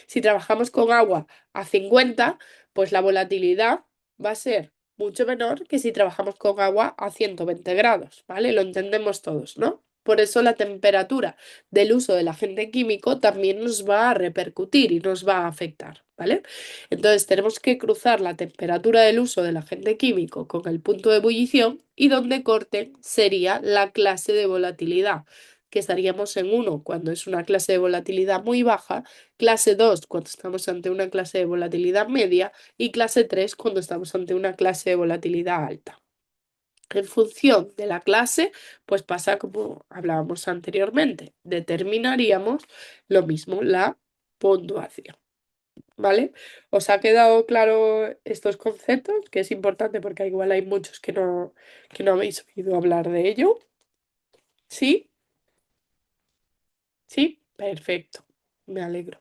Si trabajamos con agua a 50, pues la volatilidad va a ser mucho menor que si trabajamos con agua a 120 grados, ¿vale? Lo entendemos todos, ¿no? por eso la temperatura del uso del agente químico también nos va a repercutir y nos va a afectar, ¿vale? Entonces tenemos que cruzar la temperatura del uso del agente químico con el punto de ebullición y donde corten sería la clase de volatilidad, que estaríamos en uno cuando es una clase de volatilidad muy baja, clase 2 cuando estamos ante una clase de volatilidad media y clase 3 cuando estamos ante una clase de volatilidad alta. En función de la clase, pues pasa como hablábamos anteriormente, determinaríamos lo mismo, la puntuación. ¿Vale? ¿Os ha quedado claro estos conceptos? Que es importante porque igual hay muchos que no habéis oído hablar de ello. ¿Sí? ¿Sí? Perfecto. Me alegro.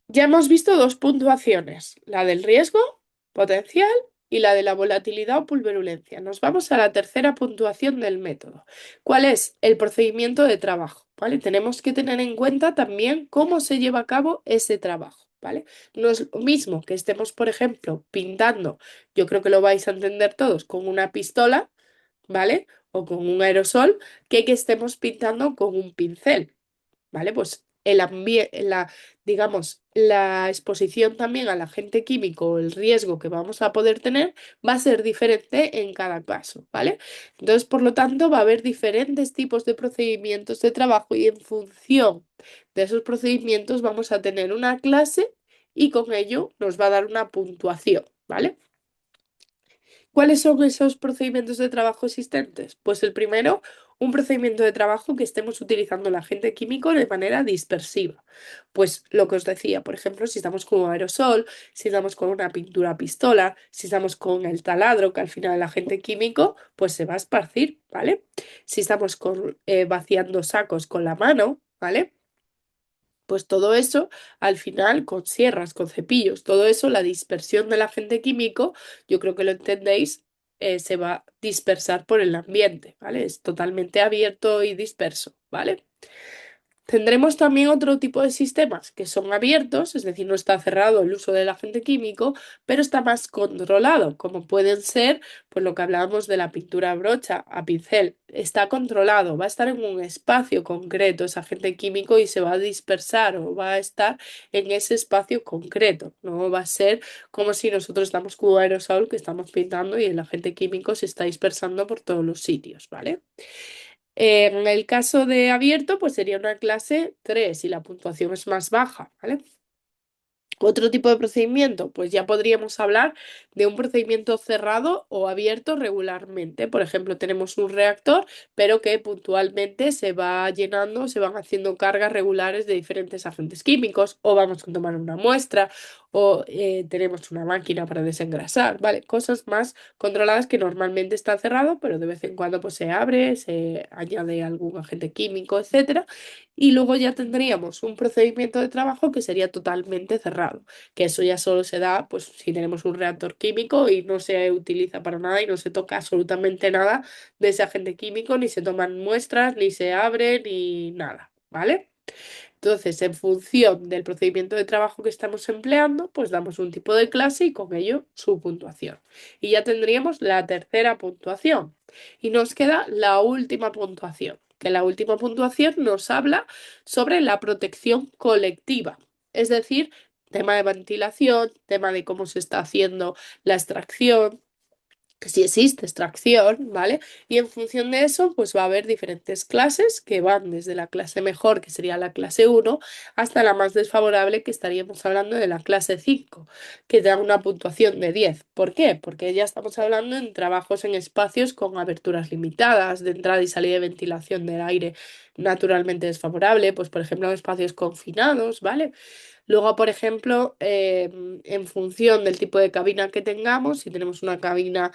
Ya hemos visto dos puntuaciones, la del riesgo potencial y la de la volatilidad o pulverulencia. Nos vamos a la tercera puntuación del método. ¿Cuál es el procedimiento de trabajo? ¿Vale? Tenemos que tener en cuenta también cómo se lleva a cabo ese trabajo, ¿vale? No es lo mismo que estemos, por ejemplo, pintando, yo creo que lo vais a entender todos, con una pistola, ¿vale? O con un aerosol, que estemos pintando con un pincel. ¿Vale? Pues digamos, la exposición también al agente químico, el riesgo que vamos a poder tener, va a ser diferente en cada caso, ¿vale? Entonces, por lo tanto, va a haber diferentes tipos de procedimientos de trabajo y en función de esos procedimientos vamos a tener una clase y con ello nos va a dar una puntuación, ¿vale? ¿Cuáles son esos procedimientos de trabajo existentes? Pues el primero, un procedimiento de trabajo que estemos utilizando el agente químico de manera dispersiva. Pues lo que os decía, por ejemplo, si estamos con un aerosol, si estamos con una pintura a pistola, si estamos con el taladro, que al final el agente químico pues se va a esparcir, ¿vale? Si estamos vaciando sacos con la mano, ¿vale? Pues todo eso, al final, con sierras, con cepillos, todo eso, la dispersión del agente químico, yo creo que lo entendéis, se va a dispersar por el ambiente, ¿vale? Es totalmente abierto y disperso, ¿vale? Tendremos también otro tipo de sistemas que son abiertos, es decir, no está cerrado el uso del agente químico, pero está más controlado, como pueden ser, pues lo que hablábamos de la pintura a brocha, a pincel. Está controlado, va a estar en un espacio concreto ese agente químico y se va a dispersar o va a estar en ese espacio concreto. No va a ser como si nosotros estamos con un aerosol que estamos pintando y el agente químico se está dispersando por todos los sitios, ¿vale? En el caso de abierto, pues sería una clase 3 y la puntuación es más baja, ¿vale? Otro tipo de procedimiento, pues ya podríamos hablar de un procedimiento cerrado o abierto regularmente. Por ejemplo, tenemos un reactor, pero que puntualmente se va llenando, se van haciendo cargas regulares de diferentes agentes químicos, o vamos a tomar una muestra, o tenemos una máquina para desengrasar, ¿vale? Cosas más controladas que normalmente está cerrado, pero de vez en cuando pues se abre, se añade algún agente químico, etcétera. Y luego ya tendríamos un procedimiento de trabajo que sería totalmente cerrado, que eso ya solo se da pues si tenemos un reactor químico y no se utiliza para nada y no se toca absolutamente nada de ese agente químico, ni se toman muestras, ni se abre, ni nada, ¿vale? Entonces, en función del procedimiento de trabajo que estamos empleando, pues damos un tipo de clase y con ello su puntuación. Y ya tendríamos la tercera puntuación. Y nos queda la última puntuación, que la última puntuación nos habla sobre la protección colectiva. Es decir, tema de ventilación, tema de cómo se está haciendo la extracción, si existe extracción, ¿vale? Y en función de eso, pues va a haber diferentes clases que van desde la clase mejor, que sería la clase uno, hasta la más desfavorable, que estaríamos hablando de la clase 5, que da una puntuación de 10. ¿Por qué? Porque ya estamos hablando en trabajos en espacios con aberturas limitadas, de entrada y salida de ventilación del aire naturalmente desfavorable, pues por ejemplo en espacios confinados, ¿vale? Luego, por ejemplo, en función del tipo de cabina que tengamos, si tenemos una cabina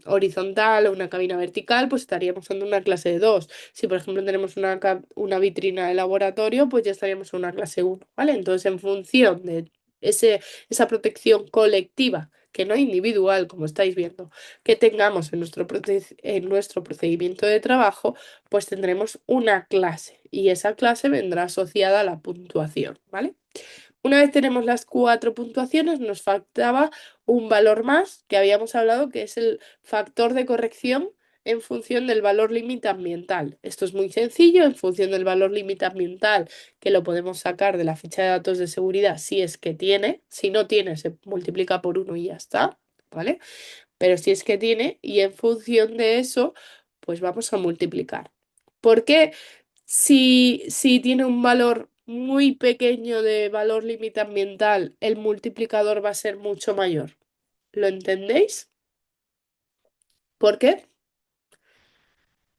horizontal o una cabina vertical, pues estaríamos en una clase de 2. Si, por ejemplo, tenemos una vitrina de laboratorio, pues ya estaríamos en una clase 1, ¿vale? Entonces, en función de esa protección colectiva, que no individual, como estáis viendo, que tengamos en nuestro procedimiento de trabajo, pues tendremos una clase y esa clase vendrá asociada a la puntuación, ¿vale? Una vez tenemos las cuatro puntuaciones, nos faltaba un valor más que habíamos hablado, que es el factor de corrección en función del valor límite ambiental. Esto es muy sencillo, en función del valor límite ambiental, que lo podemos sacar de la ficha de datos de seguridad si es que tiene. Si no tiene, se multiplica por uno y ya está, ¿vale? Pero si es que tiene, y en función de eso, pues vamos a multiplicar. ¿Por qué? Si tiene un valor muy pequeño de valor límite ambiental, el multiplicador va a ser mucho mayor. ¿Lo entendéis? ¿Por qué?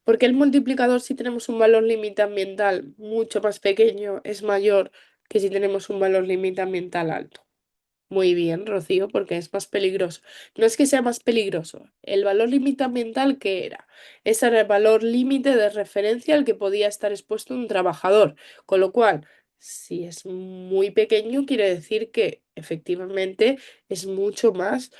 Porque el multiplicador, si tenemos un valor límite ambiental mucho más pequeño, es mayor que si tenemos un valor límite ambiental alto. Muy bien, Rocío, porque es más peligroso. No es que sea más peligroso. El valor límite ambiental, ¿qué era? Ese era el valor límite de referencia al que podía estar expuesto un trabajador. Con lo cual, si es muy pequeño, quiere decir que efectivamente es mucho más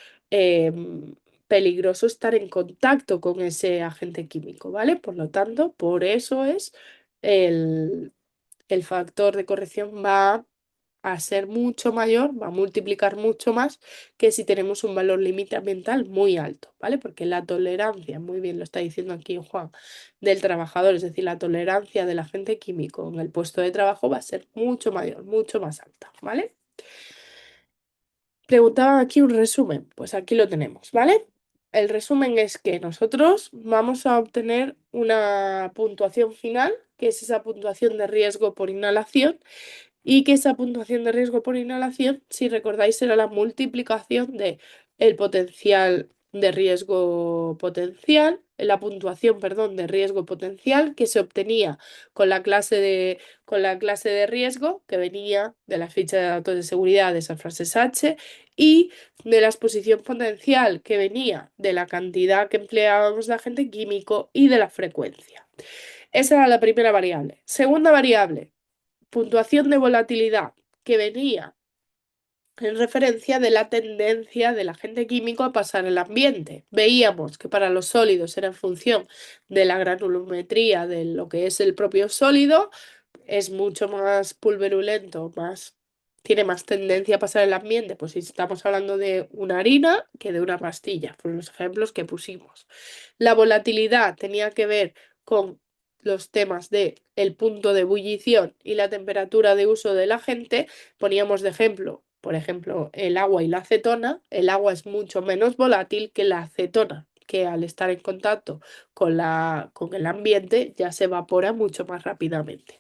peligroso estar en contacto con ese agente químico, ¿vale? Por lo tanto, por eso es el, el factor de corrección va a ser mucho mayor, va a multiplicar mucho más que si tenemos un valor límite ambiental muy alto, ¿vale? Porque la tolerancia, muy bien lo está diciendo aquí Juan, del trabajador, es decir, la tolerancia del agente químico en el puesto de trabajo va a ser mucho mayor, mucho más alta, ¿vale? Preguntaban aquí un resumen, pues aquí lo tenemos, ¿vale? El resumen es que nosotros vamos a obtener una puntuación final, que es esa puntuación de riesgo por inhalación, y que esa puntuación de riesgo por inhalación, si recordáis, era la multiplicación de el potencial de riesgo potencial, la puntuación, perdón, de riesgo potencial que se obtenía con la clase de riesgo que venía de la ficha de datos de seguridad de esas frases H y de la exposición potencial que venía de la cantidad que empleábamos de agente químico y de la frecuencia. Esa era la primera variable. Segunda variable, puntuación de volatilidad que venía en referencia de la tendencia del agente químico a pasar al ambiente. Veíamos que para los sólidos era en función de la granulometría de lo que es el propio sólido, es mucho más pulverulento, tiene más tendencia a pasar el ambiente, pues si estamos hablando de una harina que de una pastilla, fueron los ejemplos que pusimos. La volatilidad tenía que ver con los temas de el punto de ebullición y la temperatura de uso del agente. Poníamos de ejemplo, por ejemplo, el agua y la acetona. El agua es mucho menos volátil que la acetona, que al estar en contacto con el ambiente ya se evapora mucho más rápidamente.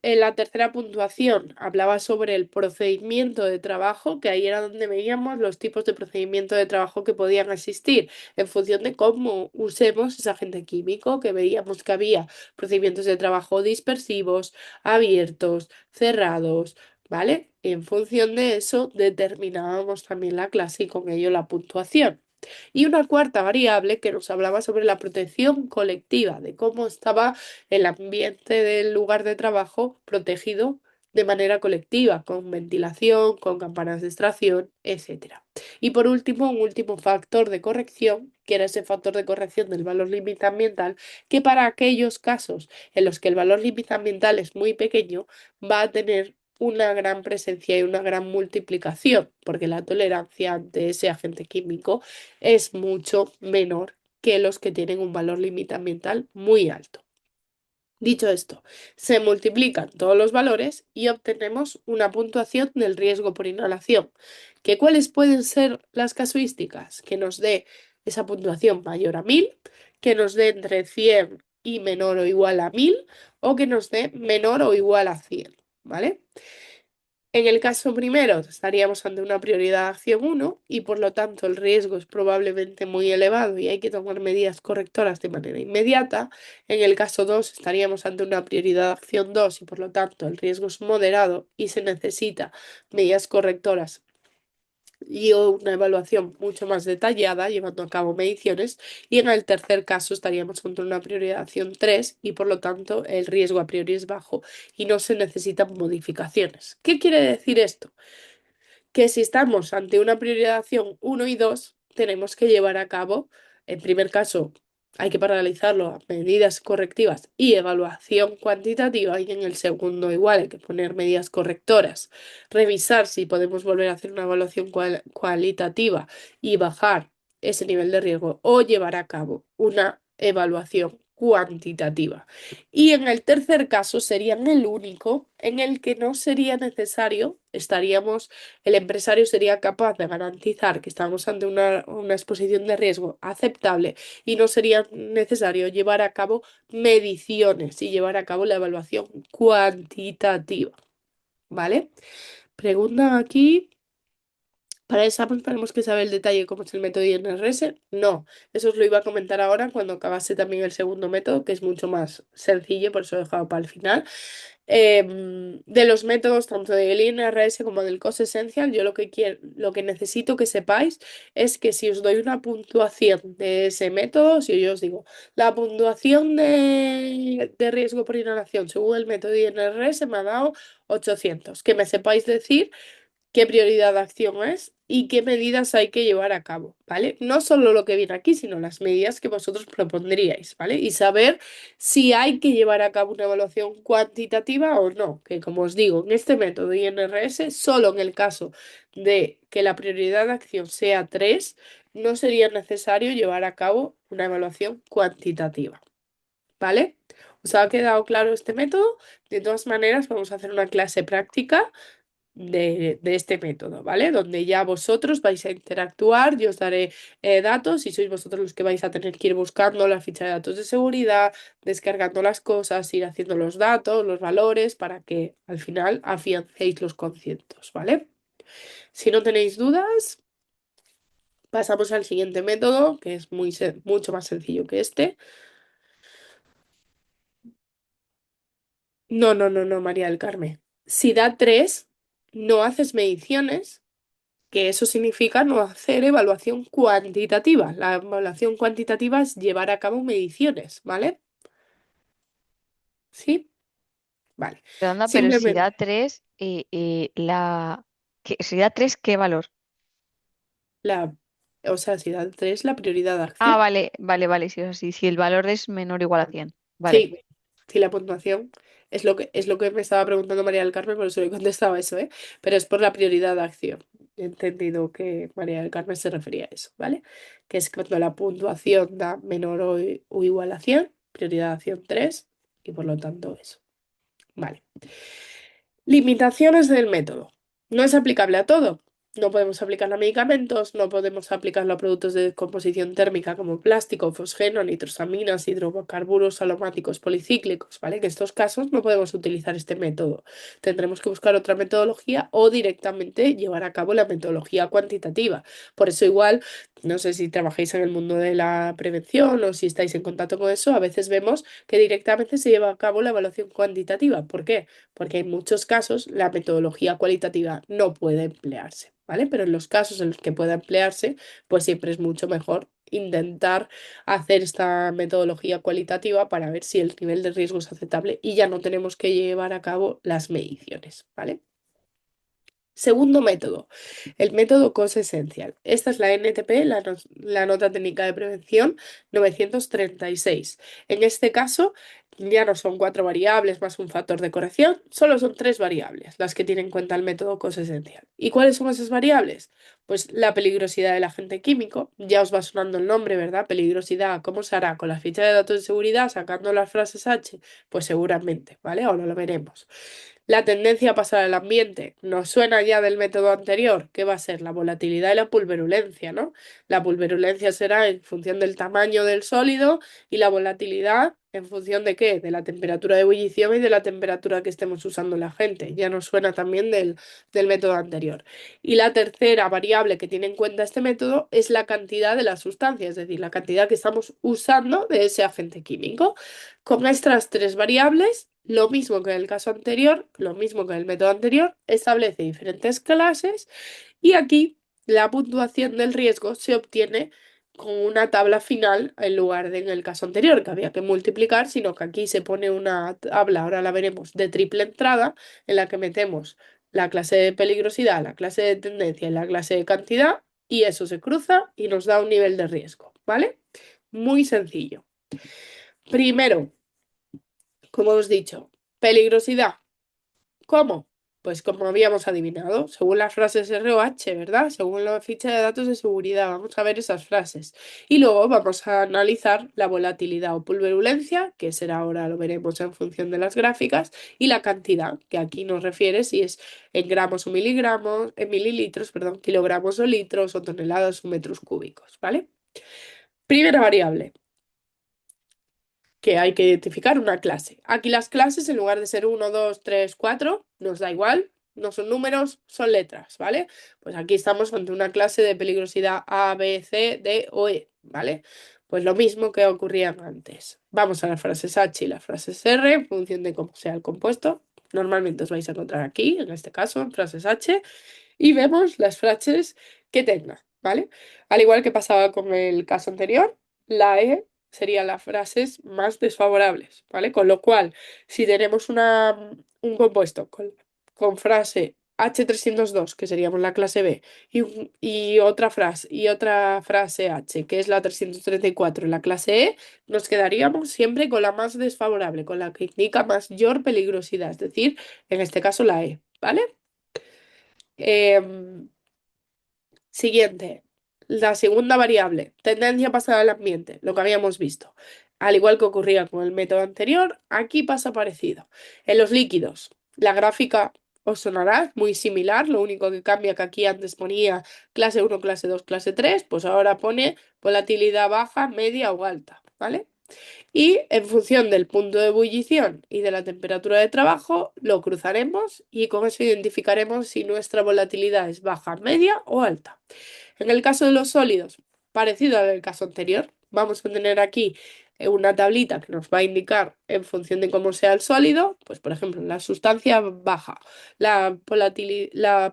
La tercera puntuación hablaba sobre el procedimiento de trabajo, que ahí era donde veíamos los tipos de procedimiento de trabajo que podían existir en función de cómo usemos ese agente químico, que veíamos que había procedimientos de trabajo dispersivos, abiertos, cerrados, ¿vale? En función de eso determinábamos también la clase y con ello la puntuación. Y una cuarta variable que nos hablaba sobre la protección colectiva, de cómo estaba el ambiente del lugar de trabajo protegido de manera colectiva, con ventilación, con campanas de extracción, etcétera. Y por último, un último factor de corrección, que era ese factor de corrección del valor límite ambiental, que para aquellos casos en los que el valor límite ambiental es muy pequeño, va a tener una gran presencia y una gran multiplicación, porque la tolerancia ante ese agente químico es mucho menor que los que tienen un valor límite ambiental muy alto. Dicho esto, se multiplican todos los valores y obtenemos una puntuación del riesgo por inhalación. ¿Cuáles pueden ser las casuísticas? Que nos dé esa puntuación mayor a 1000, que nos dé entre 100 y menor o igual a 1000 o que nos dé menor o igual a 100, ¿vale? En el caso primero, estaríamos ante una prioridad de acción 1 y por lo tanto el riesgo es probablemente muy elevado y hay que tomar medidas correctoras de manera inmediata. En el caso 2, estaríamos ante una prioridad de acción 2 y por lo tanto el riesgo es moderado y se necesita medidas correctoras y una evaluación mucho más detallada, llevando a cabo mediciones. Y en el tercer caso estaríamos contra una prioridad 3 y por lo tanto el riesgo a priori es bajo y no se necesitan modificaciones. ¿Qué quiere decir esto? Que si estamos ante una priorización 1 y 2 tenemos que llevar a cabo, en primer caso, hay que paralizarlo a medidas correctivas y evaluación cuantitativa, y en el segundo igual hay que poner medidas correctoras, revisar si podemos volver a hacer una evaluación cualitativa y bajar ese nivel de riesgo o llevar a cabo una evaluación cuantitativa. Y en el tercer caso sería el único en el que no sería necesario, el empresario sería capaz de garantizar que estamos ante una exposición de riesgo aceptable y no sería necesario llevar a cabo mediciones y llevar a cabo la evaluación cuantitativa, ¿vale? Preguntan aquí. Para el examen tenemos que saber el detalle cómo es el método INRS. No, eso os lo iba a comentar ahora cuando acabase también el segundo método, que es mucho más sencillo, por eso lo he dejado para el final. De los métodos tanto del INRS como del COS Essential, yo lo que necesito que sepáis es que si os doy una puntuación de ese método, si yo os digo la puntuación de riesgo por inhalación según el método INRS me ha dado 800, que me sepáis decir qué prioridad de acción es y qué medidas hay que llevar a cabo, ¿vale? No solo lo que viene aquí, sino las medidas que vosotros propondríais, ¿vale? Y saber si hay que llevar a cabo una evaluación cuantitativa o no, que como os digo, en este método INRS, solo en el caso de que la prioridad de acción sea 3, no sería necesario llevar a cabo una evaluación cuantitativa, ¿vale? ¿Os ha quedado claro este método? De todas maneras, vamos a hacer una clase práctica de este método, ¿vale? Donde ya vosotros vais a interactuar, yo os daré datos y sois vosotros los que vais a tener que ir buscando la ficha de datos de seguridad, descargando las cosas, ir haciendo los datos, los valores, para que al final afiancéis los conceptos, ¿vale? Si no tenéis dudas, pasamos al siguiente método, que es mucho más sencillo que este. No, no, no, no, María del Carmen. Si da 3, no haces mediciones, que eso significa no hacer evaluación cuantitativa. La evaluación cuantitativa es llevar a cabo mediciones, ¿vale? ¿Sí? Vale. Sí. Redonda, pero si Simplemente da 3, si da 3, ¿qué valor? la, o sea, si da 3 la prioridad de Ah, acción. vale, vale, vale, sí, o sea, si el valor es menor o igual a 100. Vale. Sí, sí, la puntuación es lo que me estaba preguntando María del Carmen, por eso le contestaba eso, ¿eh? Pero es por la prioridad de acción. He entendido que María del Carmen se refería a eso, ¿vale? Que es cuando la puntuación da menor o igual a 100, prioridad de acción 3 y por lo tanto eso. Vale. Limitaciones del método. No es aplicable a todo. No podemos aplicarlo a medicamentos, no podemos aplicarlo a productos de descomposición térmica como plástico, fosgeno, nitrosaminas, hidrocarburos aromáticos policíclicos, ¿vale? En estos casos no podemos utilizar este método. Tendremos que buscar otra metodología o directamente llevar a cabo la metodología cuantitativa. Por eso igual, no sé si trabajáis en el mundo de la prevención o si estáis en contacto con eso, a veces vemos que directamente se lleva a cabo la evaluación cuantitativa. ¿Por qué? Porque en muchos casos la metodología cualitativa no puede emplearse, ¿vale? Pero en los casos en los que pueda emplearse, pues siempre es mucho mejor intentar hacer esta metodología cualitativa para ver si el nivel de riesgo es aceptable y ya no tenemos que llevar a cabo las mediciones, ¿vale? Segundo método, el método COS Essential. Esta es la NTP, la nota técnica de prevención 936. En este caso, ya no son 4 variables más un factor de corrección, solo son 3 variables las que tiene en cuenta el método COS Essential. ¿Y cuáles son esas variables? Pues la peligrosidad del agente químico, ya os va sonando el nombre, ¿verdad? Peligrosidad, ¿cómo se hará? Con la ficha de datos de seguridad, sacando las frases H, pues seguramente, ¿vale? Ahora lo veremos. La tendencia a pasar al ambiente nos suena ya del método anterior, que va a ser la volatilidad y la pulverulencia, ¿no? La pulverulencia será en función del tamaño del sólido y la volatilidad en función de qué, de la temperatura de ebullición y de la temperatura que estemos usando la gente. Ya nos suena también del método anterior. Y la tercera variable que tiene en cuenta este método es la cantidad de la sustancia, es decir, la cantidad que estamos usando de ese agente químico. Con estas 3 variables, lo mismo que en el caso anterior, lo mismo que en el método anterior, establece diferentes clases y aquí la puntuación del riesgo se obtiene con una tabla final en lugar de en el caso anterior, que había que multiplicar, sino que aquí se pone una tabla, ahora la veremos, de triple entrada, en la que metemos la clase de peligrosidad, la clase de tendencia y la clase de cantidad, y eso se cruza y nos da un nivel de riesgo, ¿vale? Muy sencillo. Primero, como os he dicho, peligrosidad. ¿Cómo? Pues como habíamos adivinado, según las frases R o H, ¿verdad? Según la ficha de datos de seguridad, vamos a ver esas frases. Y luego vamos a analizar la volatilidad o pulverulencia, que será ahora, lo veremos en función de las gráficas, y la cantidad, que aquí nos refiere si es en gramos o miligramos, en mililitros, perdón, kilogramos o litros o toneladas o metros cúbicos, ¿vale? Primera variable que hay que identificar una clase. Aquí las clases, en lugar de ser 1, 2, 3, 4, nos da igual, no son números, son letras, ¿vale? Pues aquí estamos ante una clase de peligrosidad A, B, C, D o E, ¿vale? Pues lo mismo que ocurría antes. Vamos a las frases H y las frases R en función de cómo sea el compuesto. Normalmente os vais a encontrar aquí, en este caso, en frases H, y vemos las frases que tenga, ¿vale? Al igual que pasaba con el caso anterior, la E serían las frases más desfavorables, ¿vale? Con lo cual, si tenemos un compuesto con frase H302, que seríamos la clase B, y otra frase H, que es la 334 en la clase E, nos quedaríamos siempre con la más desfavorable, con la que indica mayor peligrosidad, es decir, en este caso la E, ¿vale? Em, Siguiente, la segunda variable, tendencia pasada al ambiente, lo que habíamos visto. Al igual que ocurría con el método anterior, aquí pasa parecido. En los líquidos, la gráfica os sonará muy similar, lo único que cambia que aquí antes ponía clase 1, clase 2, clase 3, pues ahora pone volatilidad baja, media o alta, ¿vale? Y en función del punto de ebullición y de la temperatura de trabajo, lo cruzaremos y con eso identificaremos si nuestra volatilidad es baja, media o alta. En el caso de los sólidos, parecido al caso anterior, vamos a tener aquí una tablita que nos va a indicar en función de cómo sea el sólido, pues por ejemplo, la sustancia baja, la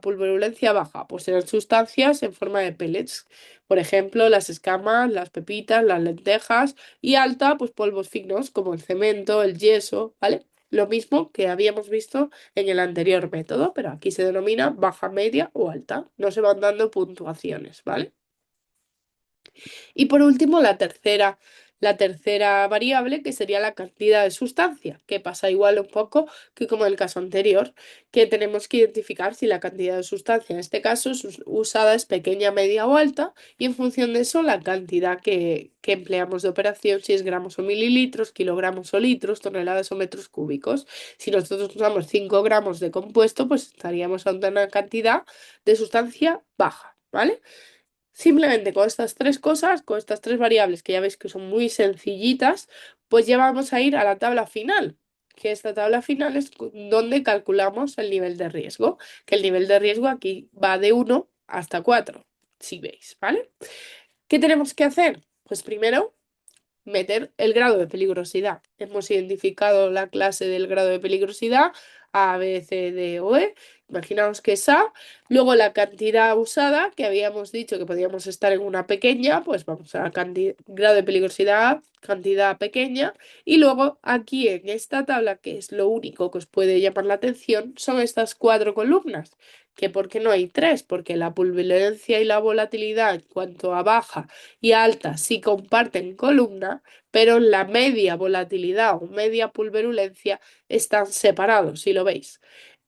pulverulencia baja, pues serán sustancias en forma de pellets, por ejemplo, las escamas, las pepitas, las lentejas, y alta, pues polvos finos como el cemento, el yeso, ¿vale? Lo mismo que habíamos visto en el anterior método, pero aquí se denomina baja, media o alta. No se van dando puntuaciones, ¿vale? Y por último, la tercera variable, que sería la cantidad de sustancia, que pasa igual un poco que como en el caso anterior, que tenemos que identificar si la cantidad de sustancia en este caso usada es pequeña, media o alta, y en función de eso la cantidad que empleamos de operación, si es gramos o mililitros, kilogramos o litros, toneladas o metros cúbicos. Si nosotros usamos 5 gramos de compuesto, pues estaríamos ante una cantidad de sustancia baja, ¿vale? Simplemente con estas tres cosas, con estas tres variables que ya veis que son muy sencillitas, pues ya vamos a ir a la tabla final, que esta tabla final es donde calculamos el nivel de riesgo, que el nivel de riesgo aquí va de 1 hasta 4, si veis, ¿vale? ¿Qué tenemos que hacer? Pues primero meter el grado de peligrosidad. Hemos identificado la clase del grado de peligrosidad, A, B, C, D o E. Imaginaos que es A. Luego la cantidad usada, que habíamos dicho que podíamos estar en una pequeña, pues vamos a grado de peligrosidad A, cantidad pequeña. Y luego aquí en esta tabla, que es lo único que os puede llamar la atención, son estas cuatro columnas. ¿Que por qué no hay tres? Porque la pulverulencia y la volatilidad en cuanto a baja y alta sí comparten columna, pero la media volatilidad o media pulverulencia están separados, si lo veis.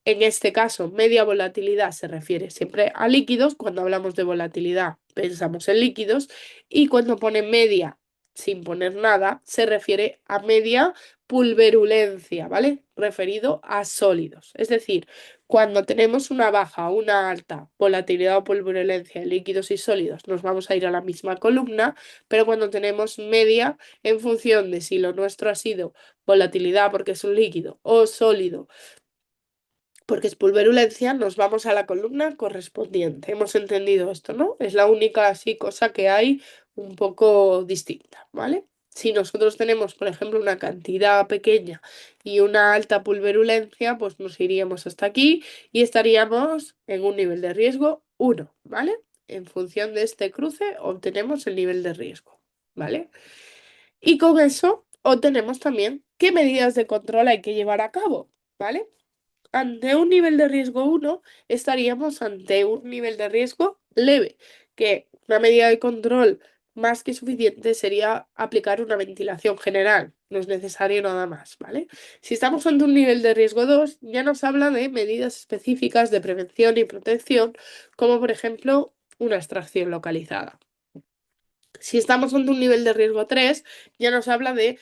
En este caso, media volatilidad se refiere siempre a líquidos. Cuando hablamos de volatilidad, pensamos en líquidos. Y cuando pone media sin poner nada, se refiere a media pulverulencia, ¿vale? Referido a sólidos. Es decir, cuando tenemos una baja o una alta volatilidad o pulverulencia en líquidos y sólidos, nos vamos a ir a la misma columna, pero cuando tenemos media, en función de si lo nuestro ha sido volatilidad porque es un líquido o sólido porque es pulverulencia, nos vamos a la columna correspondiente. Hemos entendido esto, ¿no? Es la única así cosa que hay un poco distinta, ¿vale? Si nosotros tenemos, por ejemplo, una cantidad pequeña y una alta pulverulencia, pues nos iríamos hasta aquí y estaríamos en un nivel de riesgo 1, ¿vale? En función de este cruce obtenemos el nivel de riesgo, ¿vale? Y con eso obtenemos también qué medidas de control hay que llevar a cabo, ¿vale? Ante un nivel de riesgo 1, estaríamos ante un nivel de riesgo leve, que una medida de control más que suficiente sería aplicar una ventilación general, no es necesario nada más, ¿vale? Si estamos ante un nivel de riesgo 2, ya nos habla de medidas específicas de prevención y protección, como por ejemplo una extracción localizada. Si estamos ante un nivel de riesgo 3, ya nos habla de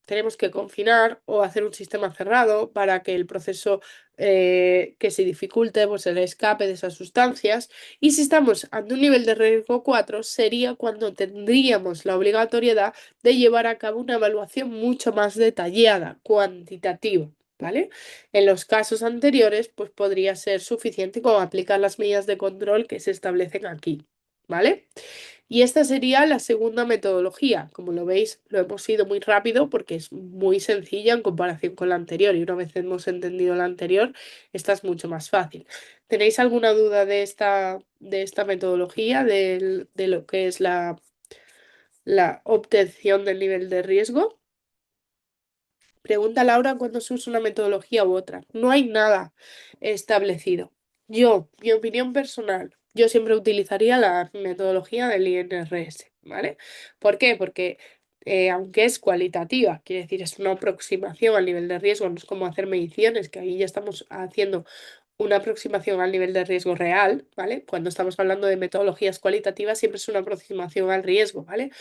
tenemos que confinar o hacer un sistema cerrado para que el proceso que se dificulte, pues el escape de esas sustancias. Y si estamos ante un nivel de riesgo 4, sería cuando tendríamos la obligatoriedad de llevar a cabo una evaluación mucho más detallada, cuantitativa. ¿Vale? En los casos anteriores, pues podría ser suficiente con aplicar las medidas de control que se establecen aquí. ¿Vale? Y esta sería la segunda metodología. Como lo veis, lo hemos ido muy rápido porque es muy sencilla en comparación con la anterior. Y una vez hemos entendido la anterior, esta es mucho más fácil. ¿Tenéis alguna duda de esta metodología, de lo que es la obtención del nivel de riesgo? Pregunta Laura cuándo se usa una metodología u otra. No hay nada establecido. Yo, mi opinión personal, yo siempre utilizaría la metodología del INRS, ¿vale? ¿Por qué? Porque aunque es cualitativa, quiere decir, es una aproximación al nivel de riesgo, no es como hacer mediciones, que ahí ya estamos haciendo una aproximación al nivel de riesgo real, ¿vale? Cuando estamos hablando de metodologías cualitativas, siempre es una aproximación al riesgo, ¿vale?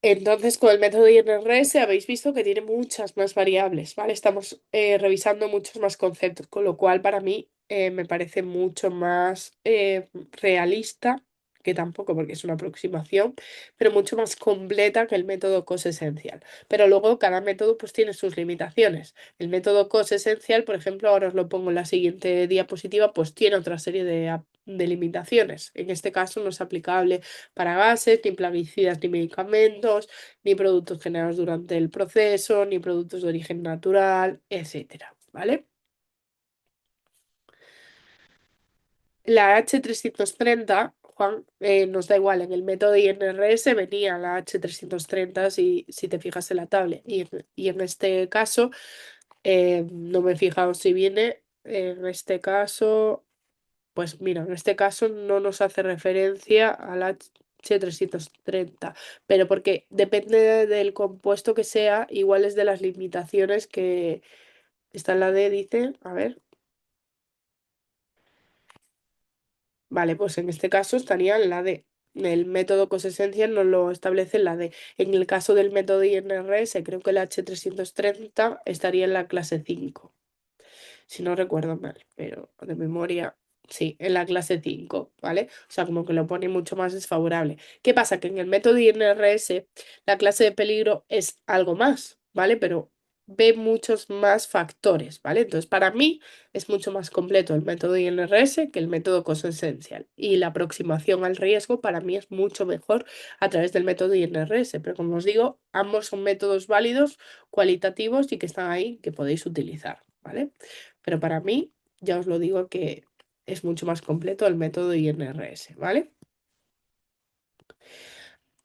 Entonces, con el método INRS habéis visto que tiene muchas más variables, ¿vale? Estamos revisando muchos más conceptos, con lo cual para mí me parece mucho más realista, que tampoco porque es una aproximación, pero mucho más completa que el método COS-esencial. Pero luego cada método pues tiene sus limitaciones. El método COS-esencial, por ejemplo, ahora os lo pongo en la siguiente diapositiva, pues tiene otra serie de limitaciones. En este caso no es aplicable para gases, ni plaguicidas, ni medicamentos, ni productos generados durante el proceso, ni productos de origen natural, etcétera, ¿vale? La H330, Juan, nos da igual, en el método INRS venía la H330 si te fijas en la tabla. Y en este caso, no me he fijado si viene, en este caso. Pues mira, en este caso no nos hace referencia al H330, pero porque depende del compuesto que sea, igual es de las limitaciones que está en la D, dice, a ver, vale, pues en este caso estaría en la D. El método cosesencia no lo establece en la D. En el caso del método INRS, creo que el H330 estaría en la clase 5 si no recuerdo mal, pero de memoria, sí, en la clase 5, ¿vale? O sea, como que lo pone mucho más desfavorable. ¿Qué pasa? Que en el método INRS la clase de peligro es algo más, ¿vale? Pero ve muchos más factores, ¿vale? Entonces, para mí es mucho más completo el método INRS que el método cosesencial. Y la aproximación al riesgo para mí es mucho mejor a través del método INRS. Pero como os digo, ambos son métodos válidos, cualitativos y que están ahí, que podéis utilizar, ¿vale? Pero para mí, ya os lo digo que es mucho más completo el método INRS, ¿vale?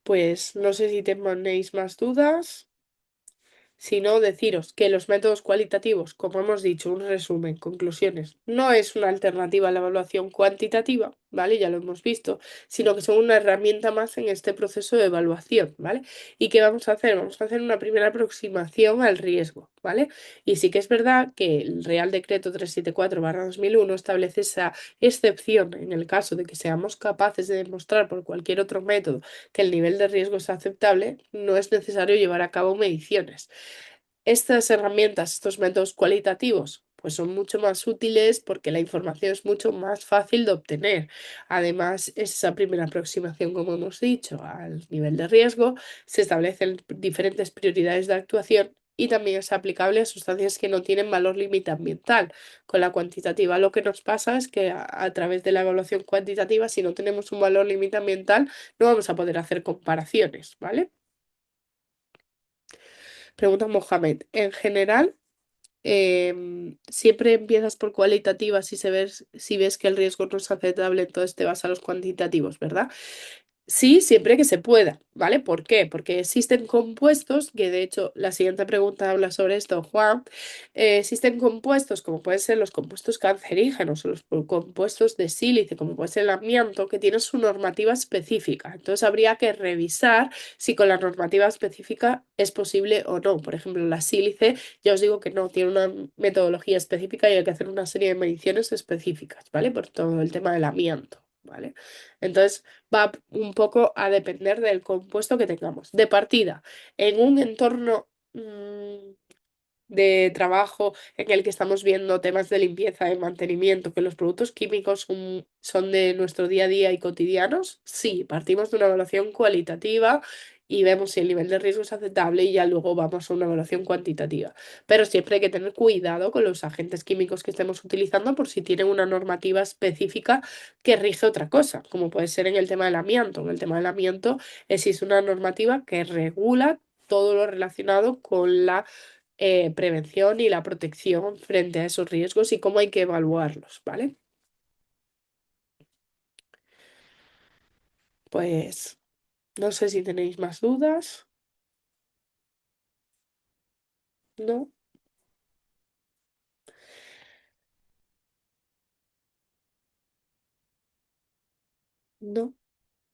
Pues no sé si tenéis más dudas. Si no, deciros que los métodos cualitativos, como hemos dicho, un resumen, conclusiones, no es una alternativa a la evaluación cuantitativa, ¿vale? Ya lo hemos visto, sino que son una herramienta más en este proceso de evaluación, ¿vale? ¿Y qué vamos a hacer? Vamos a hacer una primera aproximación al riesgo, ¿vale? Y sí que es verdad que el Real Decreto 374/2001 establece esa excepción en el caso de que seamos capaces de demostrar por cualquier otro método que el nivel de riesgo es aceptable, no es necesario llevar a cabo mediciones. Estas herramientas, estos métodos cualitativos, pues son mucho más útiles porque la información es mucho más fácil de obtener. Además, es esa primera aproximación, como hemos dicho, al nivel de riesgo, se establecen diferentes prioridades de actuación y también es aplicable a sustancias que no tienen valor límite ambiental. Con la cuantitativa lo que nos pasa es que a través de la evaluación cuantitativa, si no tenemos un valor límite ambiental, no vamos a poder hacer comparaciones, ¿vale? Pregunta Mohamed. En general, siempre empiezas por cualitativas si ves que el riesgo no es aceptable, entonces te vas a los cuantitativos, ¿verdad? Sí, siempre que se pueda, ¿vale? ¿Por qué? Porque existen compuestos, que de hecho la siguiente pregunta habla sobre esto, Juan. Existen compuestos como pueden ser los compuestos cancerígenos o los compuestos de sílice, como puede ser el amianto, que tienen su normativa específica. Entonces habría que revisar si con la normativa específica es posible o no. Por ejemplo, la sílice, ya os digo que no, tiene una metodología específica y hay que hacer una serie de mediciones específicas, ¿vale? Por todo el tema del amianto, ¿vale? Entonces va un poco a depender del compuesto que tengamos. De partida, en un entorno de trabajo en el que estamos viendo temas de limpieza y mantenimiento, que los productos químicos son de nuestro día a día y cotidianos, sí, partimos de una evaluación cualitativa y vemos si el nivel de riesgo es aceptable y ya luego vamos a una evaluación cuantitativa. Pero siempre hay que tener cuidado con los agentes químicos que estemos utilizando por si tienen una normativa específica que rige otra cosa, como puede ser en el tema del amianto. En el tema del amianto existe una normativa que regula todo lo relacionado con la prevención y la protección frente a esos riesgos y cómo hay que evaluarlos, ¿vale? Pues no sé si tenéis más dudas, ¿no? ¿No?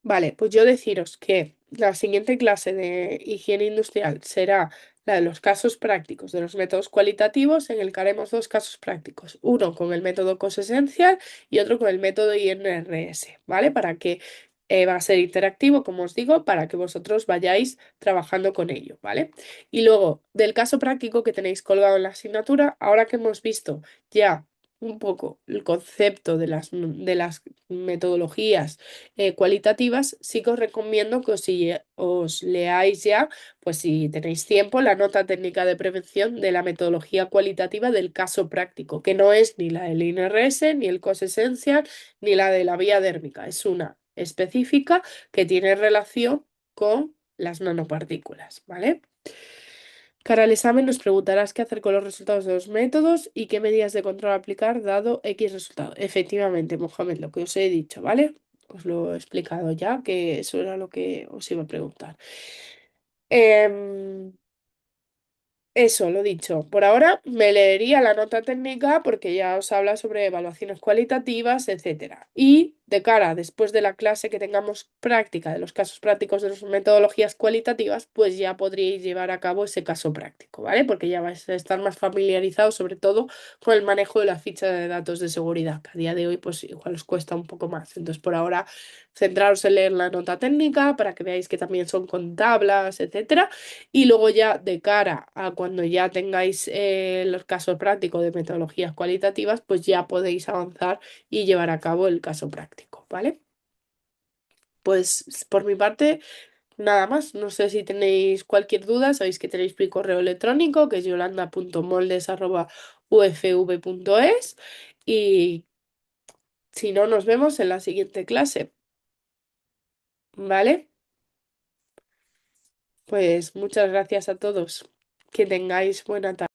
Vale, pues yo deciros que la siguiente clase de higiene industrial será la de los casos prácticos de los métodos cualitativos, en el que haremos dos casos prácticos, uno con el método cosesencial y otro con el método INRS, ¿vale? Para que va a ser interactivo, como os digo, para que vosotros vayáis trabajando con ello, ¿vale? Y luego, del caso práctico que tenéis colgado en la asignatura, ahora que hemos visto ya un poco el concepto de las metodologías cualitativas, sí que os recomiendo que os leáis ya, pues si tenéis tiempo, la nota técnica de prevención de la metodología cualitativa del caso práctico, que no es ni la del INRS, ni el COS Essential, ni la de la vía dérmica. Es una específica que tiene relación con las nanopartículas, ¿vale? Cara al examen nos preguntarás qué hacer con los resultados de los métodos y qué medidas de control aplicar dado X resultado. Efectivamente, Mohamed, lo que os he dicho, ¿vale? Os lo he explicado ya, que eso era lo que os iba a preguntar. Em, Eso, lo dicho. Por ahora me leería la nota técnica porque ya os habla sobre evaluaciones cualitativas, etcétera. Y de cara después de la clase que tengamos práctica de los casos prácticos de las metodologías cualitativas, pues ya podríais llevar a cabo ese caso práctico, ¿vale? Porque ya vais a estar más familiarizados, sobre todo con el manejo de la ficha de datos de seguridad, que a día de hoy pues igual os cuesta un poco más. Entonces, por ahora, centraros en leer la nota técnica para que veáis que también son con tablas, etcétera. Y luego ya de cara a cuando ya tengáis los casos prácticos de metodologías cualitativas, pues ya podéis avanzar y llevar a cabo el caso práctico, ¿vale? Pues por mi parte, nada más. No sé si tenéis cualquier duda, sabéis que tenéis mi correo electrónico, que es yolanda.moldes@ufv.es y si no, nos vemos en la siguiente clase, ¿vale? Pues muchas gracias a todos. Que tengáis buena tarde.